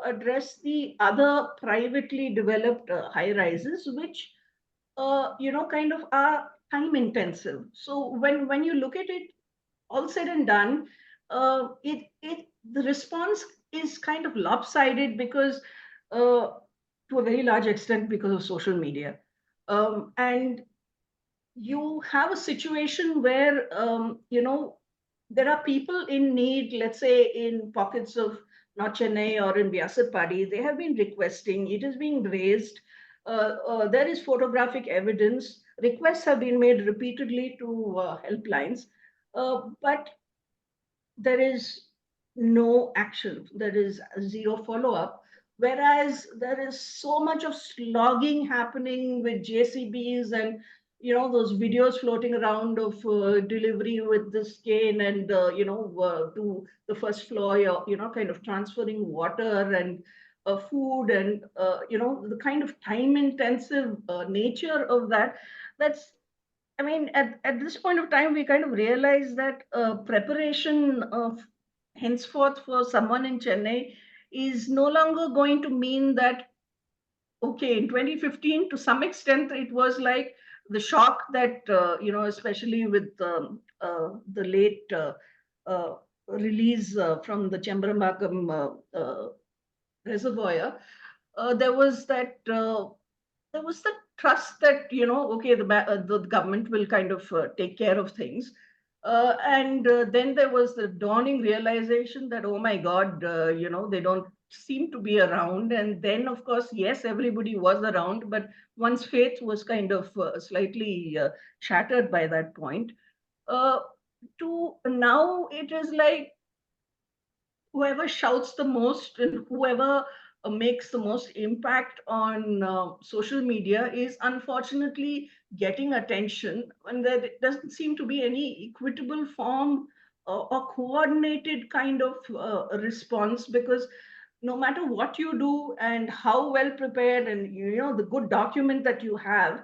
address the other privately developed high rises, which kind of are time intensive. So when you look at it, all said and done, it the response is kind of lopsided because, to a very large extent, because of social media, and you have a situation where there are people in need. Let's say in pockets of North Chennai or in Vyasapadi, they have been requesting. It is being raised. There is photographic evidence. Requests have been made repeatedly to helplines, but there is no action. There is zero follow up. Whereas there is so much of slogging happening with JCBs and those videos floating around of delivery with this cane and to the first floor, kind of transferring water and food and the kind of time intensive nature of that. That's I mean, at this point of time, we kind of realize that preparation of henceforth for someone in Chennai is no longer going to mean that, okay, in 2015, to some extent, it was like the shock that, especially with the late release from the Chembrambakam reservoir, there was that trust that okay, the government will kind of take care of things, and then there was the dawning realization that, oh my god, they don't seem to be around. And then of course, yes, everybody was around, but one's faith was kind of slightly shattered by that point. To now it is like whoever shouts the most and whoever makes the most impact on social media is unfortunately getting attention, and there doesn't seem to be any equitable form or coordinated kind of response, because no matter what you do and how well prepared and the good document that you have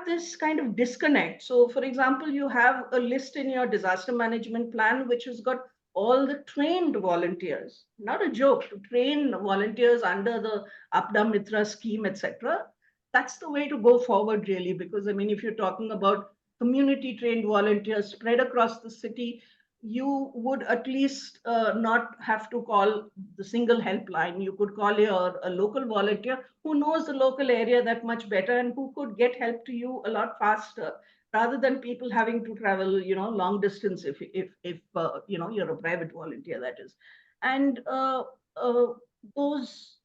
this kind of disconnect. So, for example, you have a list in your disaster management plan which has got all the trained volunteers, not a joke, to train volunteers under the Apda Mitra scheme, etc. That's the way to go forward, really, because I mean, if you're talking about community trained volunteers spread across the city, you would at least not have to call the single helpline. You could call a local volunteer who knows the local area that much better and who could get help to you a lot faster, rather than people having to travel, long distance if you're a private volunteer, that is. And those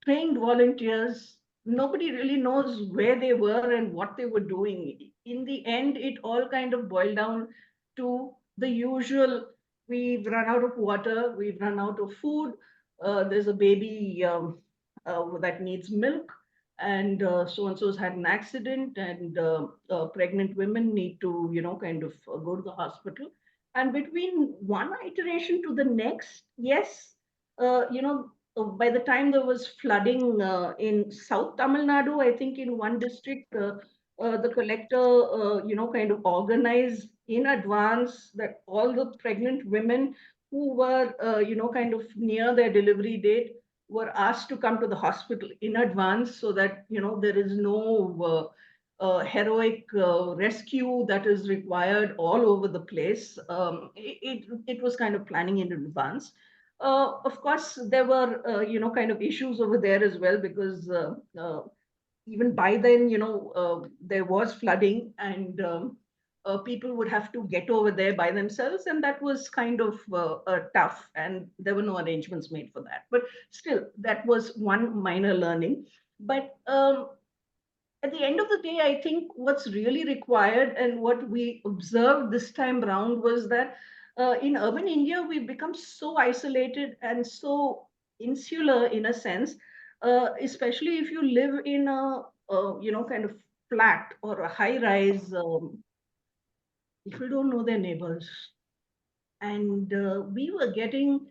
trained volunteers nobody really knows where they were and what they were doing. In the end, it all kind of boiled down to the usual. We've run out of water, we've run out of food, there's a baby that needs milk, and so and so's had an accident, and pregnant women need to, kind of go to the hospital. And between one iteration to the next, yes, by the time there was flooding in South Tamil Nadu, I think in one district, the collector, kind of organized in advance that all the pregnant women who were, kind of near their delivery date were asked to come to the hospital in advance so that, there is no heroic rescue that is required all over the place. It was kind of planning in advance. Of course, there were, kind of issues over there as well, because even by then, there was flooding, and people would have to get over there by themselves. And that was kind of tough, and there were no arrangements made for that. But still, that was one minor learning. But at the end of the day, I think what's really required and what we observed this time round was that in urban India, we've become so isolated and so insular in a sense, especially if you live in kind of flat or a high rise, people don't know their neighbors. And we were getting,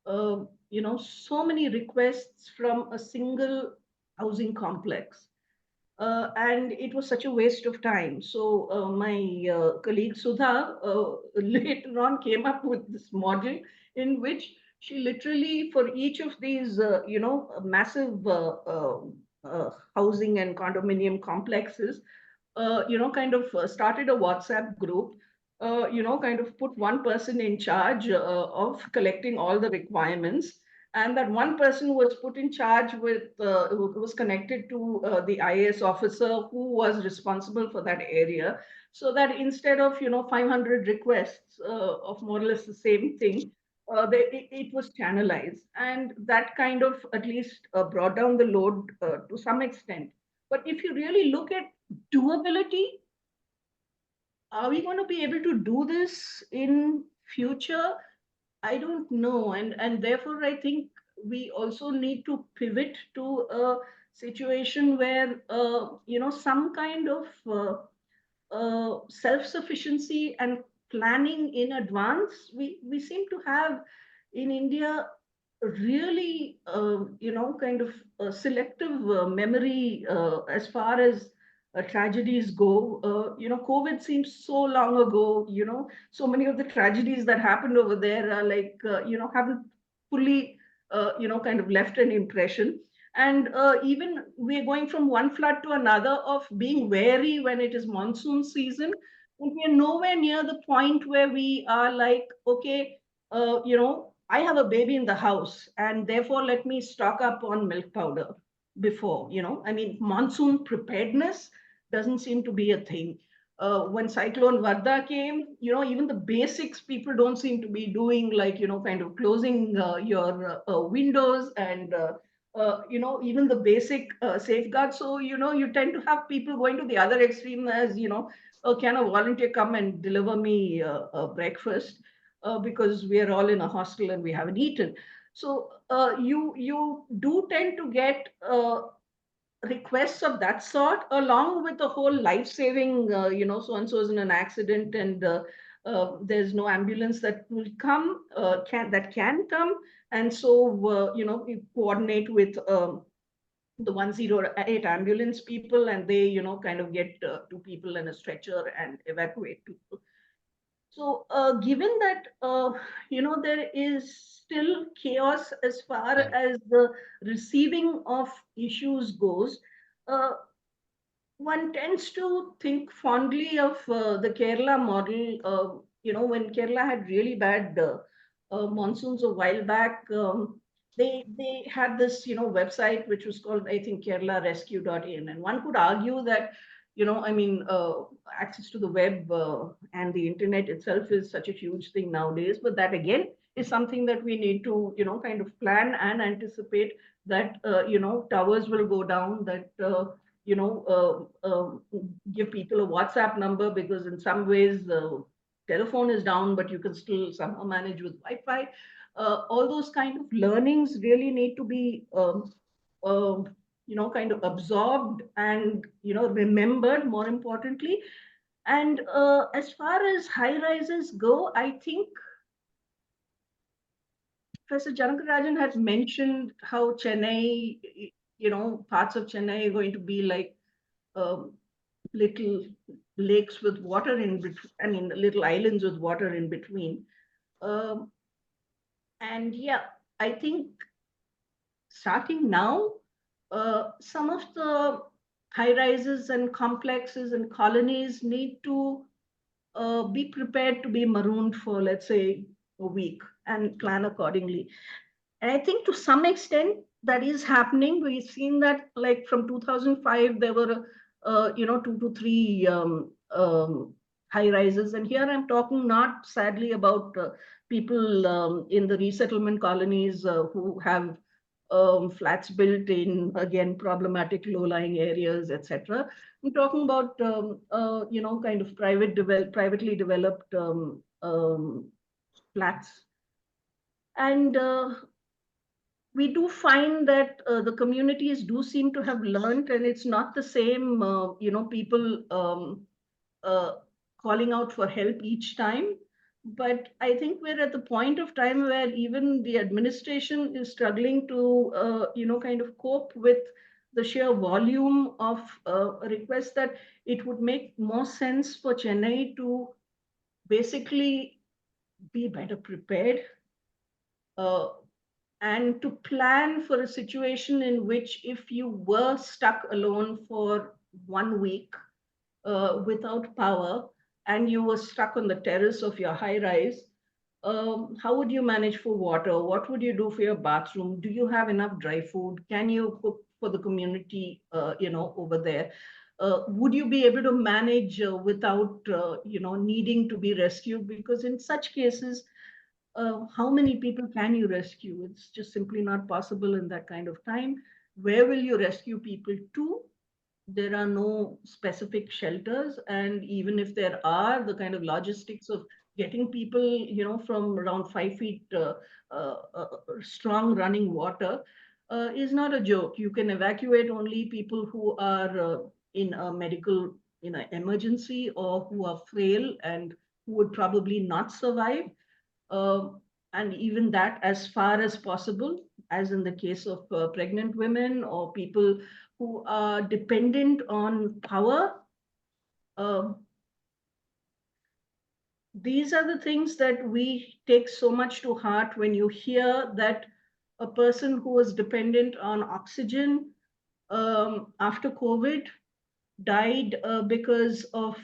so many requests from a single housing complex. And it was such a waste of time. So my colleague Sudha later on came up with this model in which she literally, for each of these, massive housing and condominium complexes, kind of started a WhatsApp group, kind of put one person in charge of collecting all the requirements. And that one person was put in charge with, was connected to the IAS officer who was responsible for that area. So that instead of, 500 requests of more or less the same thing, it was channelized. And that kind of at least brought down the load to some extent. But if you really look at doability, are we going to be able to do this in future? I don't know. And therefore, I think we also need to pivot to a situation where, some kind of self-sufficiency and planning in advance. We seem to have in India really, kind of selective memory as far as tragedies go. COVID seems so long ago. So many of the tragedies that happened over there are like, haven't fully, kind of left an impression. And even we're going from one flood to another of being wary when it is monsoon season. And we are nowhere near the point where we are like, okay, I have a baby in the house, and therefore let me stock up on milk powder before, I mean, monsoon preparedness doesn't seem to be a thing. When Cyclone Varda came, even the basics people don't seem to be doing, like, kind of closing your windows and, even the basic safeguards. So, you tend to have people going to the other extreme as, can a volunteer come and deliver me breakfast? Because we are all in a hostel and we haven't eaten. So you do tend to get requests of that sort, along with the whole life-saving, so and so is in an accident, and there's no ambulance that will come, that can come, and so we coordinate with the 108 ambulance people, and they kind of get two people in a stretcher and evacuate people. So, given that, there is still chaos as far as the receiving of issues goes, uh, one tends to think fondly of the Kerala model. When Kerala had really bad monsoons a while back, they had this, website which was called, I think, KeralaRescue.in, and one could argue that, I mean, access to the web and the internet itself is such a huge thing nowadays. But that again is something that we need to, kind of plan and anticipate that, towers will go down, that, give people a WhatsApp number, because in some ways the telephone is down, but you can still somehow manage with Wi-Fi. All those kind of learnings really need to be, kind of absorbed and, remembered, more importantly. And as far as high rises go, I think Professor Janakarajan had mentioned how Chennai, parts of Chennai are going to be like little lakes with water in between, I mean, little islands with water in between. And yeah, I think starting now, some of the high rises and complexes and colonies need to be prepared to be marooned for, let's say, a week and plan accordingly. And I think to some extent that is happening. We've seen that, like from 2005, there were, 2 to 3 high rises. And here I'm talking not sadly about people in the resettlement colonies who have flats built in, again, problematic low-lying areas, etc. I'm talking about, kind of privately developed flats. And we do find that the communities do seem to have learned, and it's not the same, people calling out for help each time. But I think we're at the point of time where even the administration is struggling to, kind of cope with the sheer volume of requests, that it would make more sense for Chennai to basically be better prepared and to plan for a situation in which, if you were stuck alone for 1 week without power, and you were stuck on the terrace of your high rise, how would you manage for water? What would you do for your bathroom? Do you have enough dry food? Can you cook for the community, over there? Would you be able to manage without, needing to be rescued? Because in such cases, how many people can you rescue? It's just simply not possible in that kind of time. Where will you rescue people to? There are no specific shelters, and even if there are, the kind of logistics of getting people, from around 5 feet strong running water is not a joke. You can evacuate only people who are in a medical, emergency, or who are frail and who would probably not survive. And even that, as far as possible, as in the case of pregnant women or people who are dependent on power. These are the things that we take so much to heart when you hear that a person who was dependent on oxygen after COVID died because of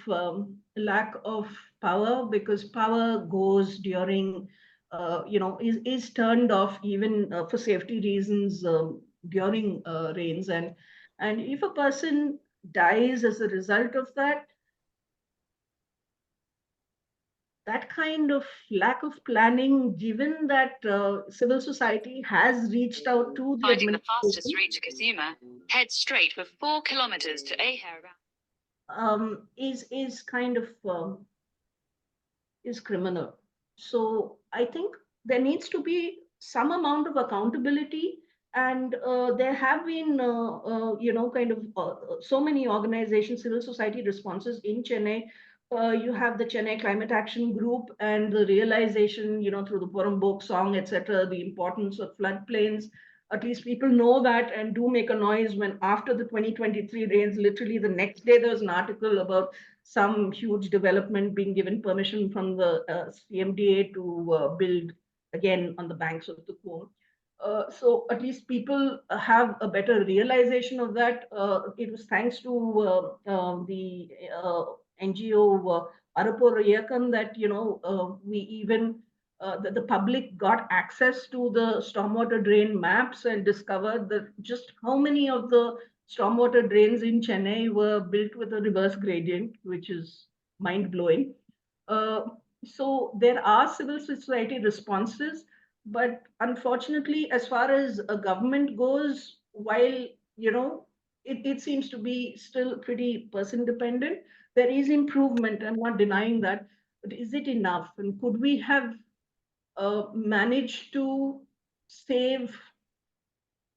lack of power, because power goes during, is turned off even for safety reasons during rains. And if a person dies as a result of that, that kind of lack of planning, given that civil society has reached out to the Finding the fastest administration, route to Kasuma, head straight for 4 kilometers to Ahar. is kind of is criminal. So I think there needs to be some amount of accountability, and there have been, kind of so many organizations, civil society responses in Chennai. You have the Chennai Climate Action Group, and the realization, through the Porambok song, etc., the importance of floodplains. At least people know that and do make a noise when, after the 2023 rains, literally the next day, there was an article about some huge development being given permission from the CMDA to build again on the banks of the Coombe. So at least people have a better realization of that. It was thanks to the NGO Arapur Iyakam that, we even the public got access to the stormwater drain maps and discovered that just how many of the stormwater drains in Chennai were built with a reverse gradient, which is mind blowing. So there are civil society responses, but unfortunately, as far as a government goes, while it seems to be still pretty person dependent, there is improvement. I'm not denying that, but is it enough? And could we have managed to save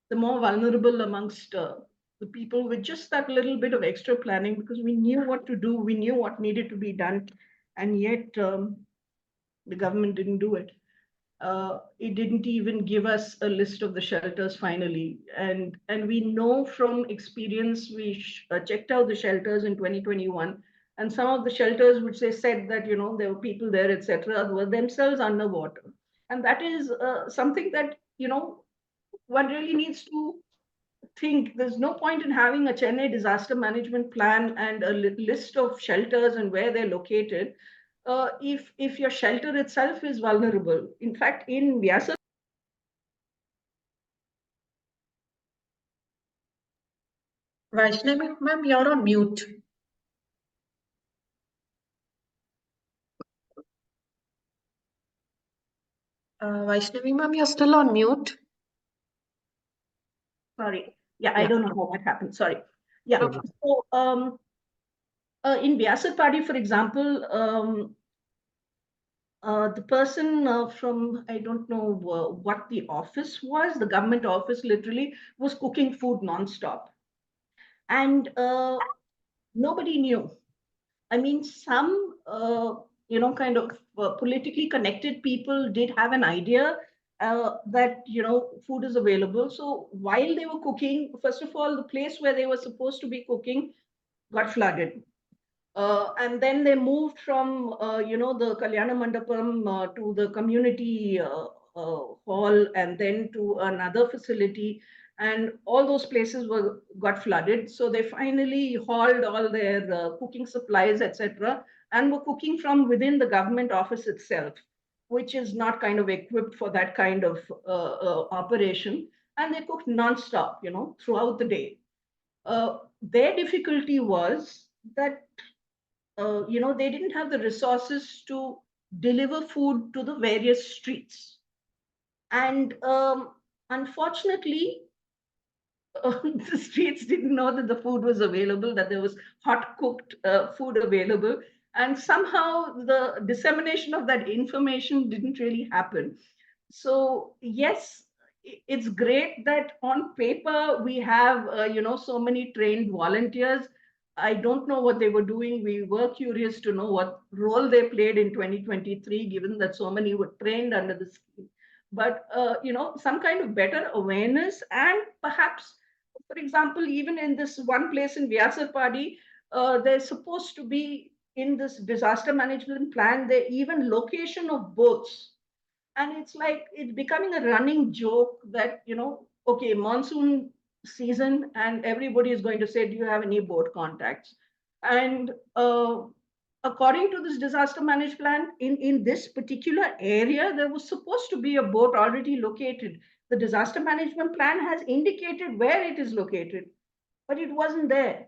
the more vulnerable amongst the people with just that little bit of extra planning? Because we knew what to do, we knew what needed to be done, and yet the government didn't do it. It didn't even give us a list of the shelters finally. And we know from experience, we checked out the shelters in 2021, and some of the shelters which they said that there were people there, etc., were themselves underwater. And that is something that one really needs to think. There's no point in having a Chennai disaster management plan and a list of shelters and where they're located if your shelter itself is vulnerable. In fact, in Vyasa, Vaishnavi, ma'am, you're on mute. Vaishnavi, ma'am, you're still on mute. sorry, yeah, I Yeah. don't know how that happened. Sorry. Yeah. Okay. So in Vyasa Party, for example, the person from, I don't know what the office was, the government office literally was cooking food nonstop. And nobody knew. I mean, some, kind of politically connected people did have an idea that, food is available. So while they were cooking, first of all, the place where they were supposed to be cooking got flooded. And then they moved from, the Kalyana Mandapam to the community hall, and then to another facility. And all those places got flooded. So they finally hauled all their cooking supplies, etc., and were cooking from within the government office itself, which is not kind of equipped for that kind of operation. And they cooked nonstop, throughout the day. Their difficulty was that they didn't have the resources to deliver food to the various streets. And unfortunately, the streets didn't know that the food was available, that there was hot cooked food available. And somehow the dissemination of that information didn't really happen. So, yes, it's great that on paper we have, so many trained volunteers. I don't know what they were doing. We were curious to know what role they played in 2023, given that so many were trained under the scheme. But, some kind of better awareness, and perhaps, for example, even in this one place in Vyasarpadi, there's supposed to be in this disaster management plan, the even location of boats. And it's like it's becoming a running joke that okay, monsoon season, and everybody is going to say, do you have any boat contacts? And according to this disaster management plan, in this particular area, there was supposed to be a boat already located. The disaster management plan has indicated where it is located, but it wasn't there.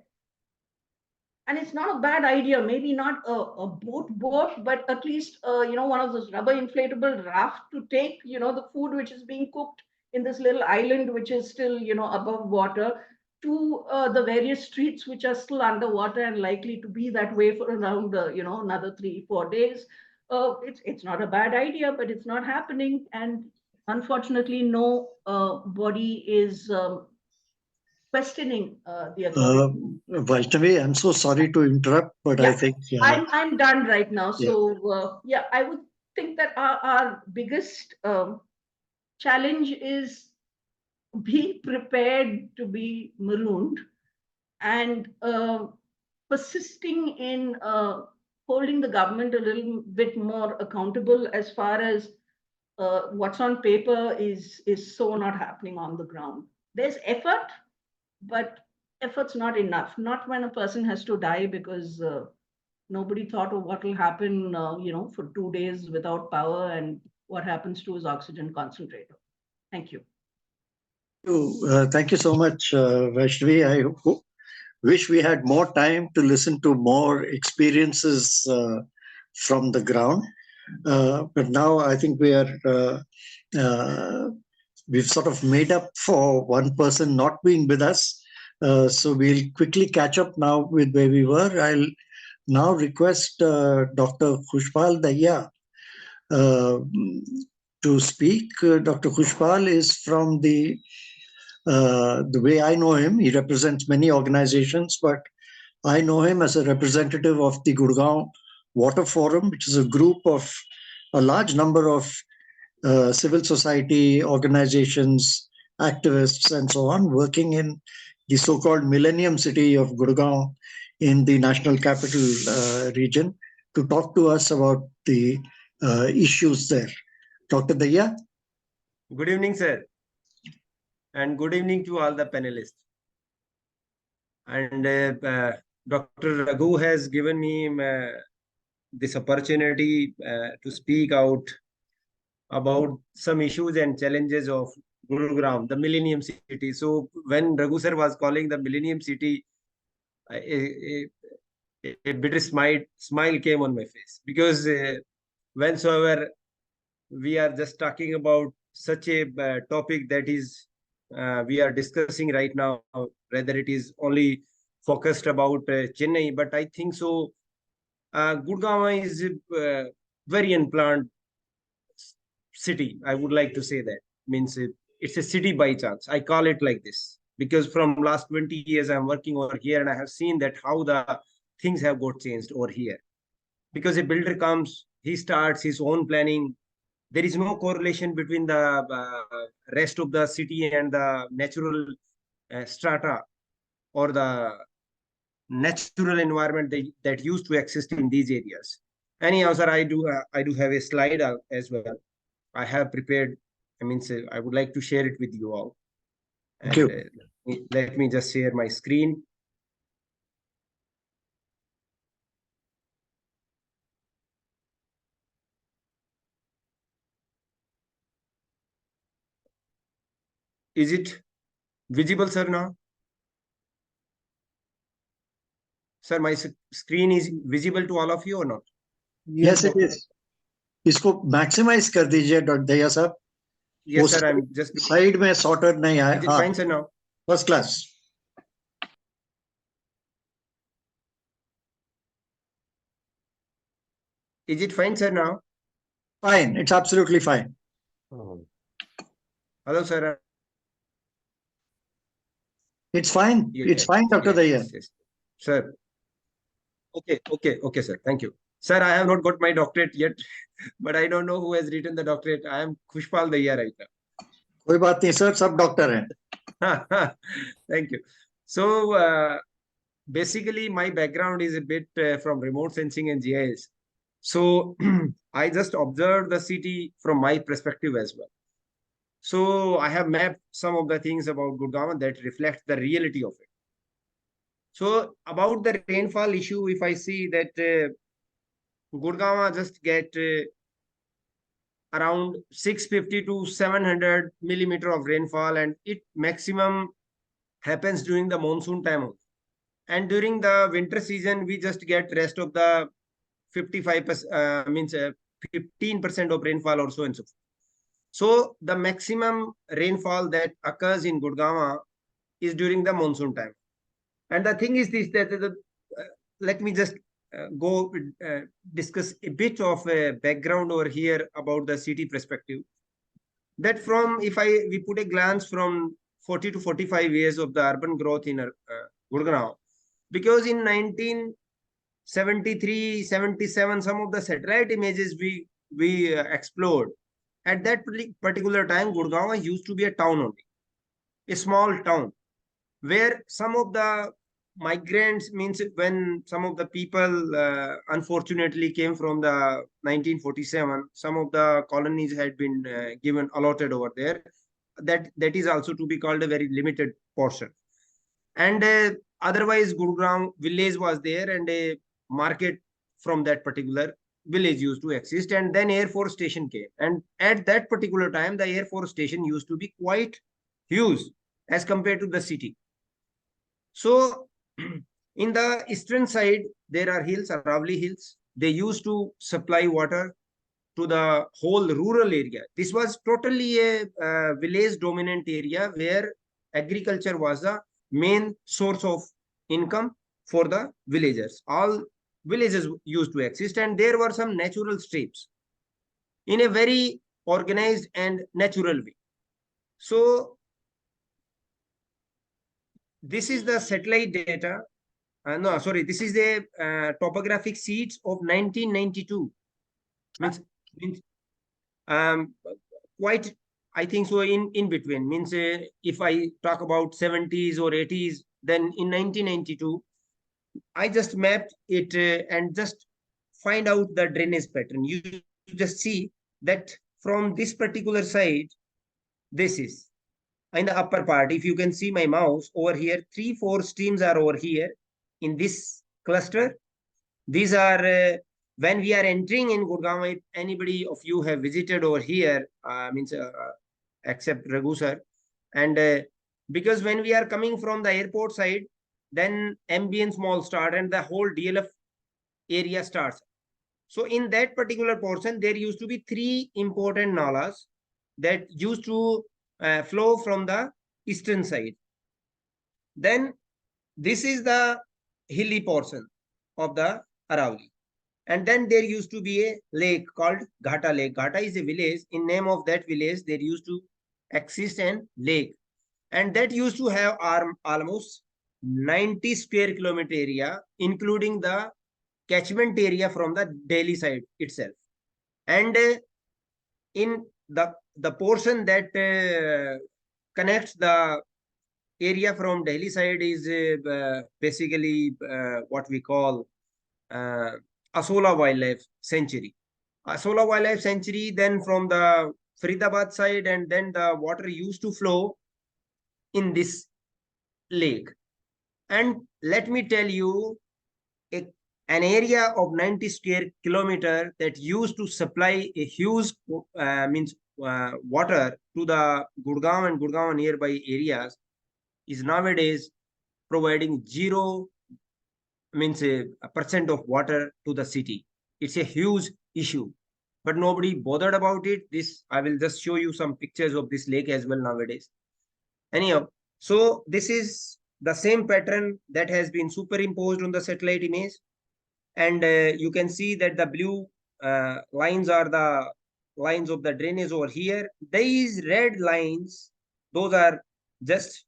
And it's not a bad idea, maybe not a boat, but at least one of those rubber inflatable raft to take the food which is being cooked in this little island which is still above water, to the various streets which are still underwater and likely to be that way for around another 3-4 days. It's not a bad idea, but it's not happening. And unfortunately, no body is questioning the authority. Vaishnavi, I'm so sorry to interrupt, but I Yeah, think I'm done right now. Yeah. So I would think that our biggest challenge is being prepared to be marooned, and persisting in holding the government a little bit more accountable as far as what's on paper is so not happening on the ground. There's effort, but effort's not enough. Not when a person has to die because nobody thought of what will happen, for 2 days without power, and what happens to his oxygen concentrator. Thank you. Thank you so much, Vaishnavi. I wish we had more time to listen to more experiences from the ground. But now I think we've sort of made up for one person not being with us. So we'll quickly catch up now with where we were. I'll now request Dr. Khushpal Dahiya to speak. Dr. Khushpal is from the way I know him, he represents many organizations, but I know him as a representative of the Gurgaon Water Forum, which is a group of a large number of civil society organizations, activists, and so on, working in the so-called Millennium City of Gurgaon in the National Capital region to talk to us about the issues there. Dr. Dahiya? Good evening, sir. And good evening to all the panelists. And Dr. Raghu has given me this opportunity to speak out about some issues and challenges of Gurugram, the Millennium City. So when Raghu sir was calling the Millennium City, a bitter smile came on my face, because whensoever we are just talking about such a topic that is we are discussing right now, whether it is only focused about Chennai, but I think so Gurgaon is a very unplanned city. I would like to say that. Means it's a city by chance. I call it like this because from last 20 years I'm working over here, and I have seen that how the things have got changed over here. Because a builder comes, he starts his own planning. There is no correlation between the rest of the city and the natural strata or the natural environment that used to exist in these areas. Anyhow, sir, I do have a slide as well. I have prepared. I mean, I would like to share it with you all. Thank you. Let me just share my screen. Is it visible, sir, now? Sir, my screen is visible to all of you or not? Yes, it is. इसको maximise कर दीजिए doctor Dahiya साहब. Yes, sir. I'm just side में sorter नहीं आया. Is it fine, sir, now? First class. Is it fine, sir, now? Fine. It's absolutely fine. Hello, sir. It's fine. Yeah, It's fine, Dr. Dahiya. Yes. Sir. Okay, sir. Thank you. Sir, I have not got my doctorate yet, but I don't know who has written the doctorate. I am Khushpal Dahiya right now. कोई बात नहीं sir, सब doctor हैं. Thank you. So, basically, my background is a bit from remote sensing and GIS. So, I just observed the city from my perspective as well. So, I have mapped some of the things about Gurgaon that reflect the reality of it. So, about the rainfall issue, if I see that Gurgaon just get around 650 to 700 millimeter of rainfall, and it maximum happens during the monsoon time. And during the winter season, we just get rest of the 55%, means 15% of rainfall or so and so forth. So the maximum rainfall that occurs in Gurgaon is during the monsoon time. And the thing is this, that let me just go discuss a bit of a background over here about the city perspective. That from, if we put a glance from 40 to 45 years of the urban growth in Gurgaon, because in 1973, 77, some of the satellite images we explored, at that particular time, Gurgaon used to be a town only, a small town, where some of the migrants, means when some of the people unfortunately came from the 1947, some of the colonies had been given allotted over there. That is also to be called a very limited portion. And otherwise, Gurugram village was there, and a market from that particular village used to exist. And then Air Force Station came. And at that particular time, the Air Force Station used to be quite huge as compared to the city. So in the eastern side, there are hills, Aravali Hills. They used to supply water to the whole rural area. This was totally a village dominant area where agriculture was the main source of income for the villagers. All villages used to exist, and there were some natural strips in a very organized and natural way. So this is the satellite data. No, sorry, this is the topographic sheets of 1992. Means quite, I think so, in between. Means if I talk about 70s or 80s, then in 1992, I just mapped it and just find out the drainage pattern. You just see that from this particular side, this is in the upper part. If you can see my mouse over here, 3-4 streams are over here in this cluster. These are when we are entering in Gurgaon. If anybody of you have visited over here, except Raghu sir, and because when we are coming from the airport side, then ambience mall start and the whole DLF area starts. So in that particular portion, there used to be 3 important nalas that used to flow from the eastern side. Then this is the hilly portion of the Aravalli. And then there used to be a lake called Ghata Lake. Ghata is a village. In name of that village, there used to exist an lake. And that used to have almost 90 square kilometer area, including the catchment area from the Delhi side itself. And in the portion that connects the area from Delhi side is basically what we call Asola Wildlife Sanctuary. Asola Wildlife Sanctuary, then from the Faridabad side, and then the water used to flow in this lake. And let me tell you, an area of 90 square kilometer that used to supply a huge water to the Gurgaon and Gurgaon nearby areas is nowadays providing 0 percent of water to the city. It's a huge issue, but nobody bothered about it. This, I will just show you some pictures of this lake as well nowadays. Anyhow, so this is the same pattern that has been superimposed on the satellite image. And you can see that the blue lines are the lines of the drainage over here. These red lines, those are just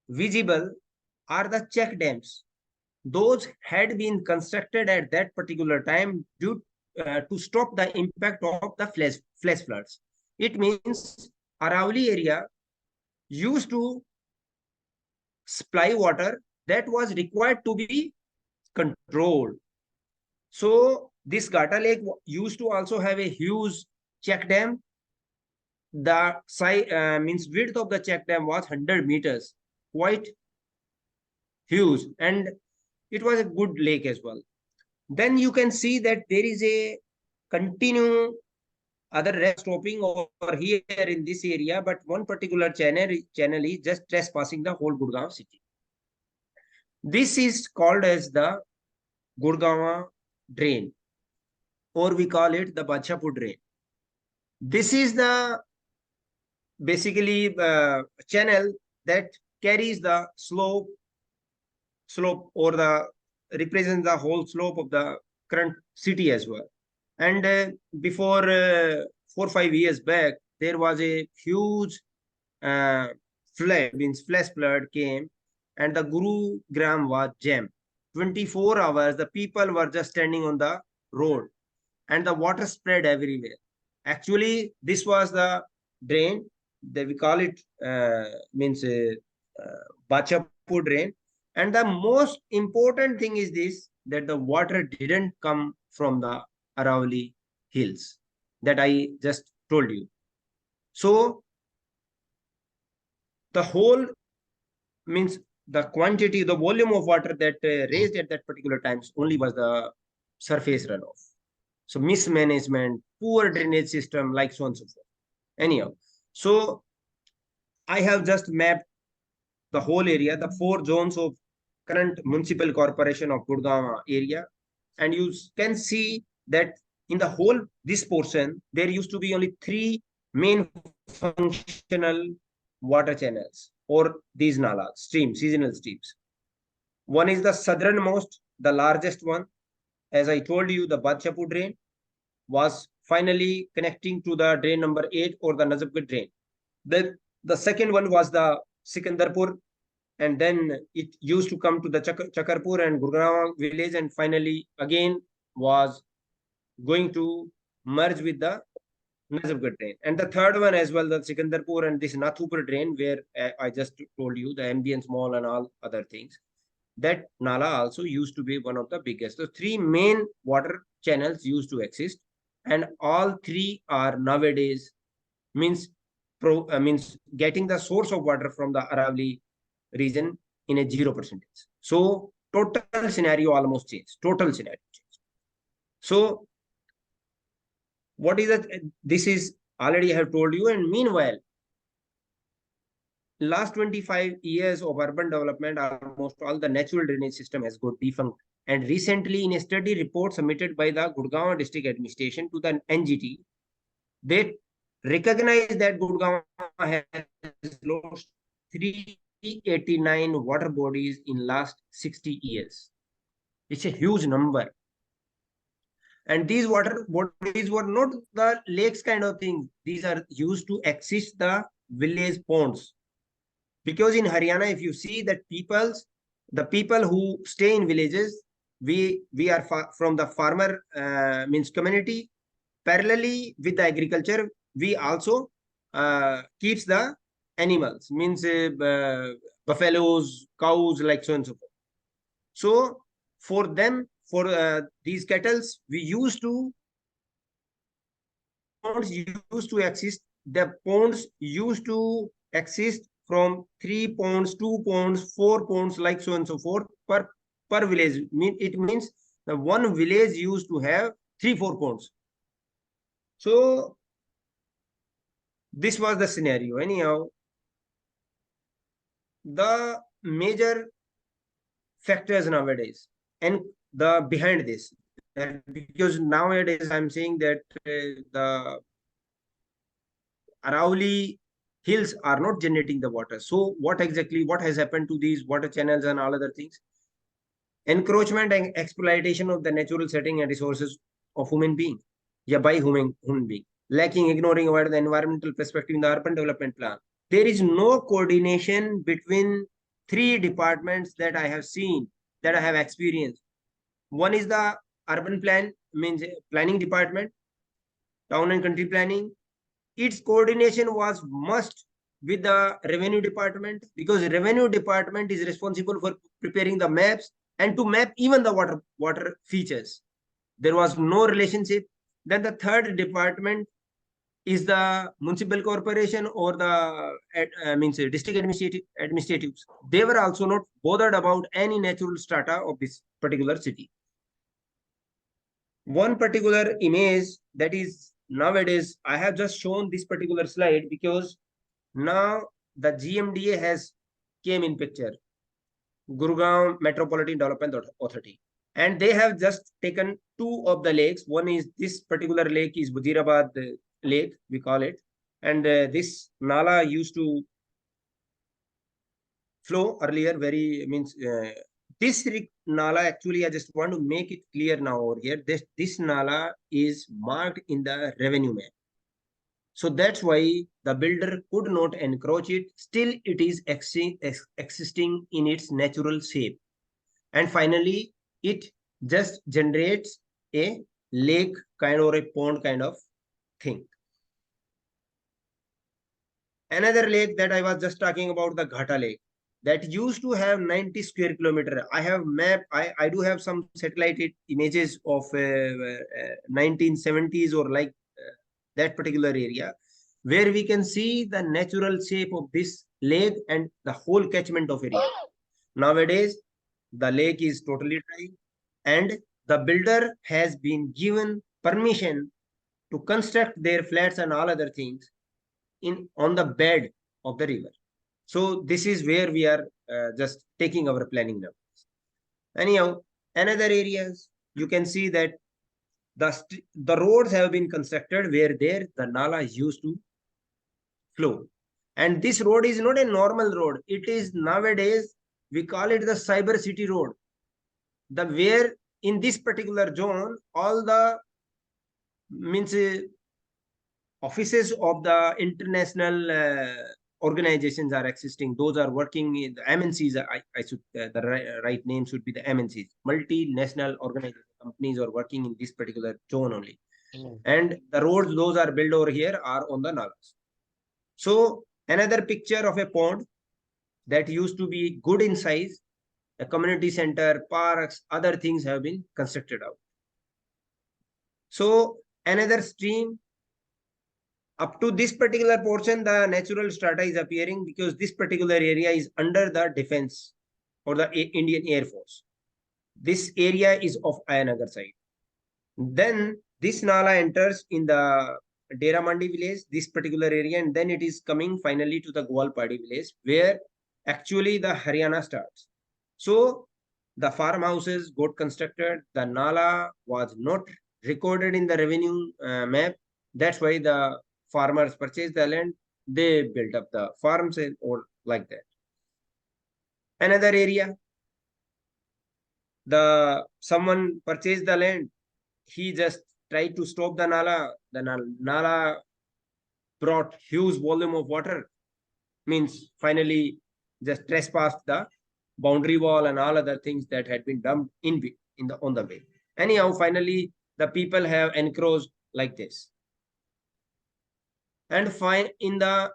visible, are the check dams. Those had been constructed at that particular time due to stop the impact of the flash floods. It means Aravalli area used to supply water that was required to be controlled. So this Ghata Lake used to also have a huge check dam. The size width of the check dam was 100 meters, quite huge, and it was a good lake as well. Then you can see that there is a continue other stopping over here in this area, but one particular channel is just trespassing the whole Gurgaon city. This is called as the Gurgaon drain, or we call it the Badshapur drain. This is the basically channel that carries the slope or the represents the whole slope of the current city as well. And before 4 or 5 years back, there was a huge flood, flash flood came, and the Gurugram was jammed. 24 hours, the people were just standing on the road, and the water spread everywhere. Actually, this was the drain that we call it Badshapur drain. And the most important thing is this, that the water didn't come from the Aravalli hills that I just told you. So the whole the quantity, the volume of water that raised at that particular times only was the surface runoff. So mismanagement, poor drainage system, like so on and so forth. Anyhow, so I have just mapped the whole area, the 4 zones of current municipal corporation of Gurgaon area, and you can see that in the whole this portion, there used to be only 3 main functional water channels or these nalas, streams, seasonal streams. One is the southernmost, the largest one. As I told you, the Badshapur drain was finally connecting to the drain number 8 or the Nazafgarh drain. Then the second one was the Sikandarpur, and then it used to come to the Chakarpur and Gurgaon village, and finally again was going to merge with the Nazafgarh drain. And the third one as well, the Sikandarpur and this Nathupur drain, where I just told you the ambience mall and all other things. That Nala also used to be one of the biggest. So 3 main water channels used to exist, and all 3 are nowadays means getting the source of water from the Aravali region in a 0%. So total scenario almost changed. Total scenario changed. So what is that? This is already I have told you. And meanwhile, last 25 years of urban development, almost all the natural drainage system has got defunct. And recently, in a study report submitted by the Gurgaon district administration to the NGT, they recognize that Gurgaon has lost 389 water bodies in last 60 years. It's a huge number. And these water bodies were not the lakes kind of thing. These are used to access the village ponds. Because in Haryana, if you see that the people who stay in villages, we are from the farmer means community. Parallelly with the agriculture, we also keeps the animals, means buffaloes, cows, like so and so forth. So for them, for these cattle, we used to ponds used to exist. The ponds used to exist from 3 ponds, 2 ponds, 4 ponds, like so and so forth per village. It means the one village used to have 3-4 ponds. So this was the scenario. Anyhow, the major factors nowadays and the behind this, because nowadays I'm saying that the Arauli hills are not generating the water. So what has happened to these water channels and all other things? Encroachment and exploitation of the natural setting and resources of human being, by human being, lacking, ignoring, avoid the environmental perspective in the urban development plan. There is no coordination between 3 departments that I have seen, that I have experienced. One is the urban planning department, town and country planning. Its coordination was must with the revenue department, because revenue department is responsible for preparing the maps and to map even the water features. There was no relationship. Then the third department is the municipal corporation or the district administratives. They were also not bothered about any natural strata of this particular city. One particular image that is nowadays, I have just shown this particular slide because now the GMDA has came in picture, Gurugram Metropolitan Development Authority, and they have just taken 2 of the lakes. One is this particular lake is Bujirabad Lake, we call it, and this Nala used to flow earlier. This Nala, actually, I just want to make it clear now over here. This Nala is marked in the revenue map. So that's why the builder could not encroach it. Still, it is existing in its natural shape. And finally, it just generates a lake kind or a pond kind of thing. Another lake that I was just talking about, the Ghata Lake, that used to have 90 square kilometer. I have map. I do have some satellite images of 1970s or like that particular area, where we can see the natural shape of this lake and the whole catchment of area. Nowadays, the lake is totally dry, and the builder has been given permission to construct their flats and all other things on the bed of the river. So this is where we are just taking our planning now. Anyhow, another areas, you can see that the roads have been constructed where there the nala used to flow. And this road is not a normal road. It is nowadays, we call it the cyber city road. The where in this particular zone, all the means offices of the international organizations are existing. Those are working in the MNCs. I should the right name should be the MNCs, multinational organization companies are working in this particular zone only. And the roads those are built over here are on the nalas. So another picture of a pond that used to be good in size, a community center, parks, other things have been constructed out. So another stream up to this particular portion, the natural strata is appearing because this particular area is under the defense or the Indian Air Force. This area is of Ayanagar side. Then this Nala enters in the Dera Mandi village, this particular area, and then it is coming finally to the Gwalpadi village, where actually the Haryana starts. So the farmhouses got constructed. The Nala was not recorded in the revenue map. That's why the farmers purchased the land. They built up the farms and or like that. Another area, someone purchased the land. He just tried to stop the Nala. The Nala brought huge volume of water. Means finally just trespassed the boundary wall and all other things that had been dumped on the way. Anyhow, finally the people have encroached like this. And fine in the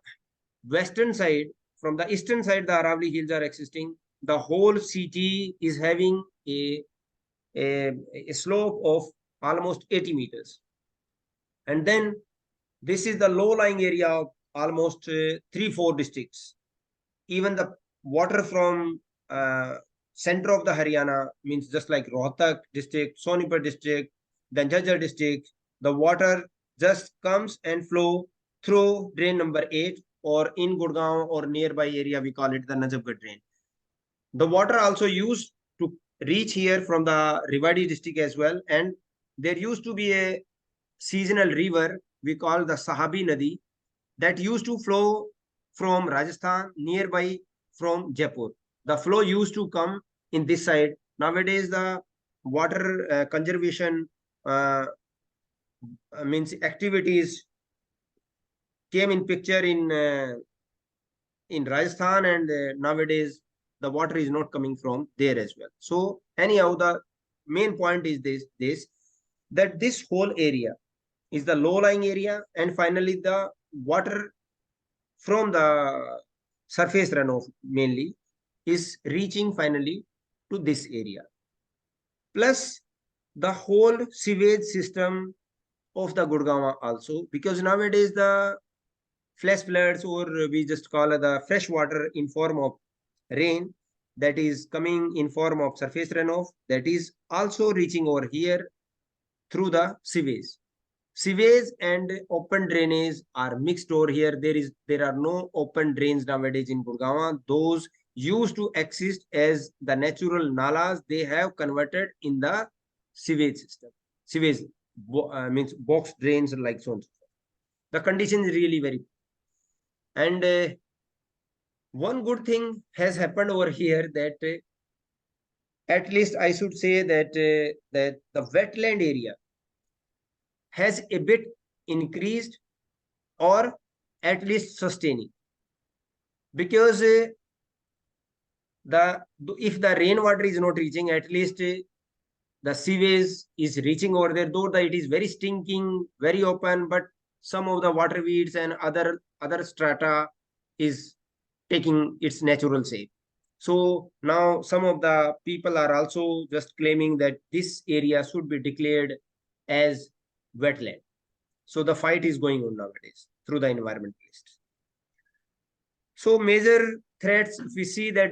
western side, from the eastern side, the Aravali hills are existing. The whole city is having a slope of almost 80 meters. And then this is the low-lying area of almost 3-4 districts. Even the water from center of the Haryana, means just like Rohtak district, Sonipat district, then Jhajjar district, the water just comes and flow through drain number 8, or in Gurgaon or nearby area, we call it the Najafgarh drain. The water also used to reach here from the Rewari district as well. And there used to be a seasonal river we call the Sahabi Nadi that used to flow from Rajasthan, nearby from Jaipur. The flow used to come in this side. Nowadays, the water conservation means activities came in picture in Rajasthan, and nowadays the water is not coming from there as well. So anyhow, the main point is this that this whole area is the low-lying area, and finally the water from the surface runoff mainly is reaching finally to this area. Plus the whole sewage system of the Gurgaon also, because nowadays the flash floods, or we just call it the fresh water in form of rain that is coming in form of surface runoff, that is also reaching over here through the sewage. Sewage and open drainage are mixed over here. There are no open drains nowadays in Gurgaon. Those used to exist as the natural nalas, they have converted in the sewage system. Sewage means box drains like so on. The condition is really very. And one good thing has happened over here, that at least I should say that that the wetland area has a bit increased, or at least sustaining, because if the rainwater is not reaching, at least the sewage is reaching over there, though it is very stinking, very open, but some of the water weeds and other strata is taking its natural shape. So now some of the people are also just claiming that this area should be declared as wetland. So the fight is going on nowadays through the environmentalists. So major threats, if we see that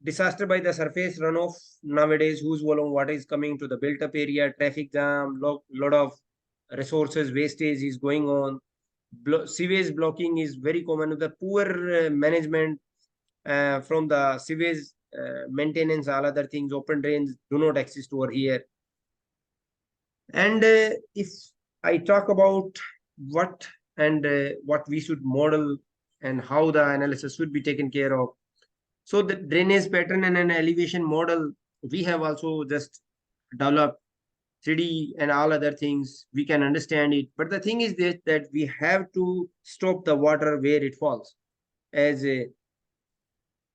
disaster by the surface runoff nowadays, whose volume water is coming to the built up area, traffic jam, lot of resources wastage is going on. Sewage blocking is very common. The poor management from the sewage maintenance, all other things, open drains do not exist over here. And if I talk about what what we should model and how the analysis should be taken care of, so the drainage pattern and an elevation model, we have also just developed 3D and all other things. We can understand it. But the thing is this, that we have to stop the water where it falls. As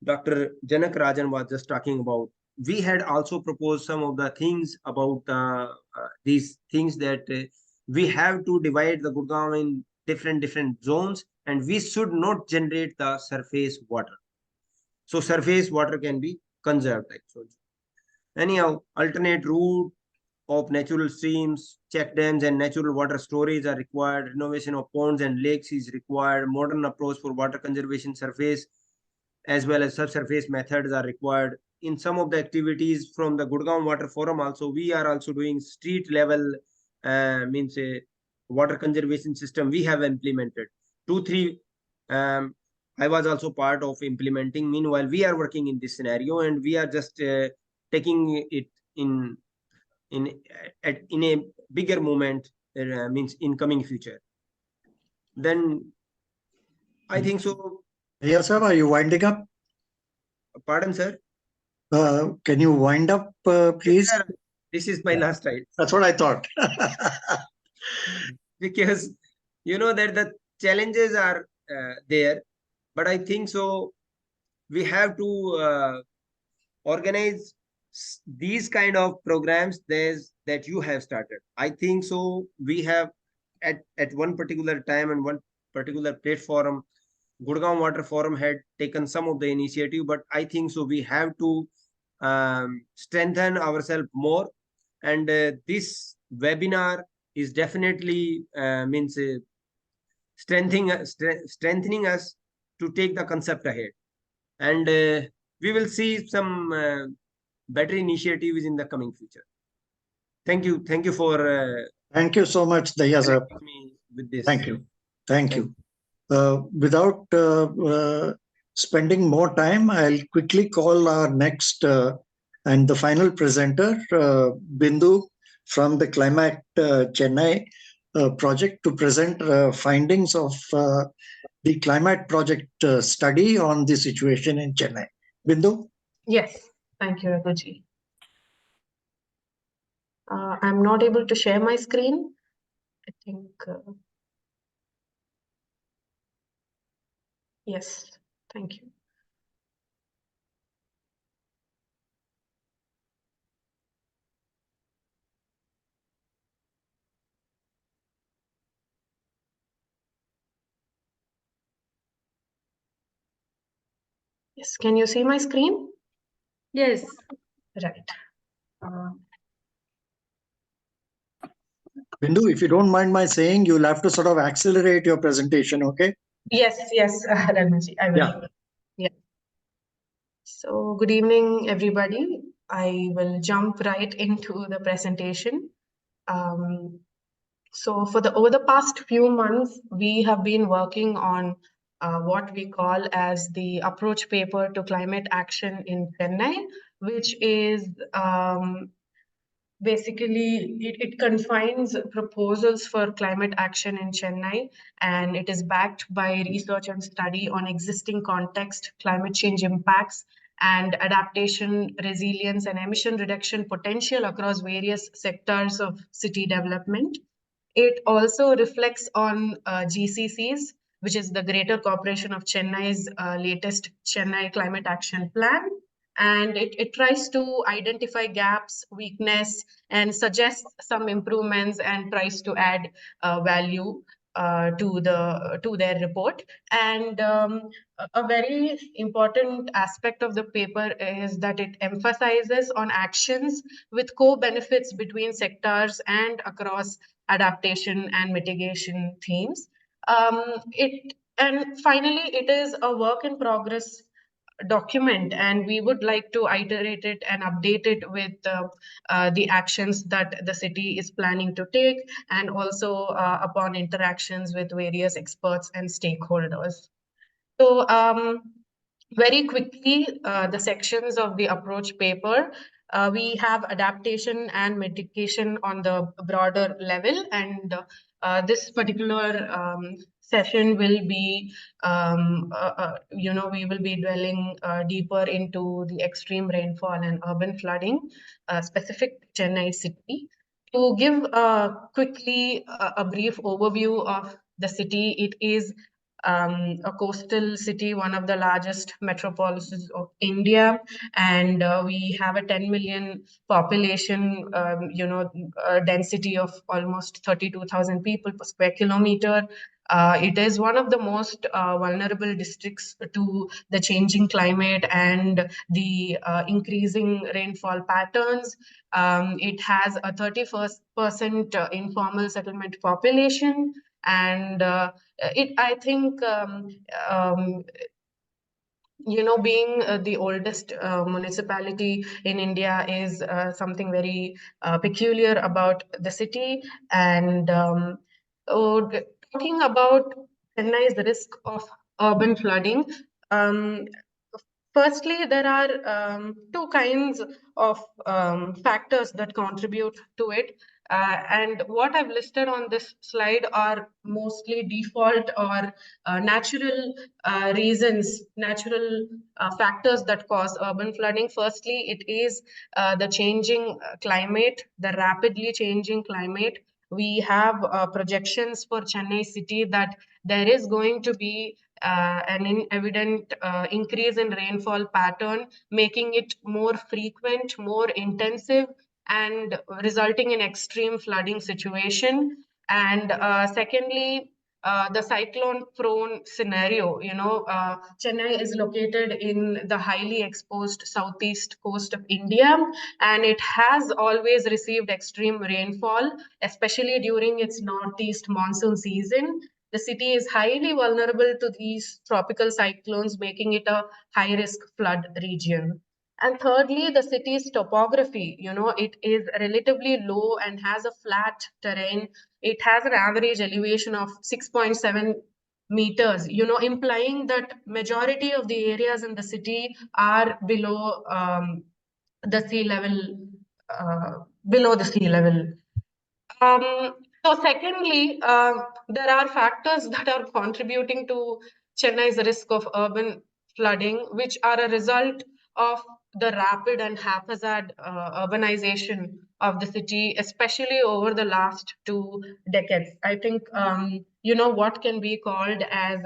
Dr. Janakarajan was just talking about, we had also proposed some of the things about these things that we have to divide the Gurgaon in different zones, and we should not generate the surface water. So surface water can be conserved. So anyhow, alternate route of natural streams, check dams and natural water storage are required. Renovation of ponds and lakes is required. Modern approach for water conservation surface as well as subsurface methods are required. In some of the activities from the Gurgaon Water Forum also, we are also doing street level means a water conservation system we have implemented. 2-3 I was also part of implementing. Meanwhile, we are working in this scenario and we are just taking it in a bigger moment, means in coming future. Then I think so. Yes, sir. Are you winding up? Pardon, sir. Can you wind up, please? Sir, this is my last slide. That's what I thought. Because you know that the challenges are there, but I think so we have to organize these kind of programs that you have started. I think so we have at one particular time and one particular platform, Gurgaon Water Forum had taken some of the initiative, but I think so we have to strengthen ourselves more. And this webinar is definitely means strengthening us to take the concept ahead. And we will see some better initiatives in the coming future. Thank you. Thank you for Thank you so much, Dahiya sir. connecting me with this. Thank you. Thank you. Without spending more time, I'll quickly call our next and the final presenter, Bindhu from the Climate Chennai project to present findings of the climate project study on the situation in Chennai. Bindhu? Yes, thank you, Raghuji. I'm not able to share my screen. I think, yes, thank you. Yes, can you see my screen? Yes. Right. Bindu, if you don't mind my saying, you'll have to sort of accelerate your presentation, okay? Yes, Raghuji, I will. Yeah. So good evening, everybody. I will jump right into the presentation. So over the past few months, we have been working on what we call as the approach paper to climate action in Chennai, which is basically it confines proposals for climate action in Chennai, and it is backed by research and study on existing context, climate change impacts, and adaptation, resilience, and emission reduction potential across various sectors of city development. It also reflects on GCC's, which is the Greater Corporation of Chennai's latest Chennai Climate Action Plan. And it tries to identify gaps, weakness, and suggest some improvements and tries to add value to their report. And a very important aspect of the paper is that it emphasizes on actions with co-benefits between sectors and across adaptation and mitigation themes. And finally, it is a work in progress document, and we would like to iterate it and update it with the actions that the city is planning to take, and also upon interactions with various experts and stakeholders. So very quickly, the sections of the approach paper. We have adaptation and mitigation on the broader level, and this particular session will be, we will be dwelling deeper into the extreme rainfall and urban flooding specific to Chennai city. To give quickly a brief overview of the city, it is a coastal city, one of the largest metropolises of India, and we have a 10 million population, density of almost 32,000 people per square kilometer. It is one of the most vulnerable districts to the changing climate and the increasing rainfall patterns. It has a 31% informal settlement population, and I think, being the oldest municipality in India is something very peculiar about the city. And talking about Chennai's risk of urban flooding, um, firstly, there are two kinds of factors that contribute to it. And what I've listed on this slide are mostly default or natural reasons, natural factors that cause urban flooding. Firstly, it is the changing climate, the rapidly changing climate. We have projections for Chennai city that there is going to be an evident increase in rainfall pattern, making it more frequent, more intensive, and resulting in extreme flooding situation. And secondly, the cyclone prone scenario. Chennai is located in the highly exposed southeast coast of India, and it has always received extreme rainfall, especially during its northeast monsoon season. The city is highly vulnerable to these tropical cyclones, making it a high risk flood region. And thirdly, the city's topography, it is relatively low and has a flat terrain. It has an average elevation of 6.7 meters, implying that majority of the areas in the city are the sea level, below the sea level. So secondly, there are factors that are contributing to Chennai's risk of urban flooding, which are a result of the rapid and haphazard urbanization of the city, especially over the last 2 decades. I think, what can be called as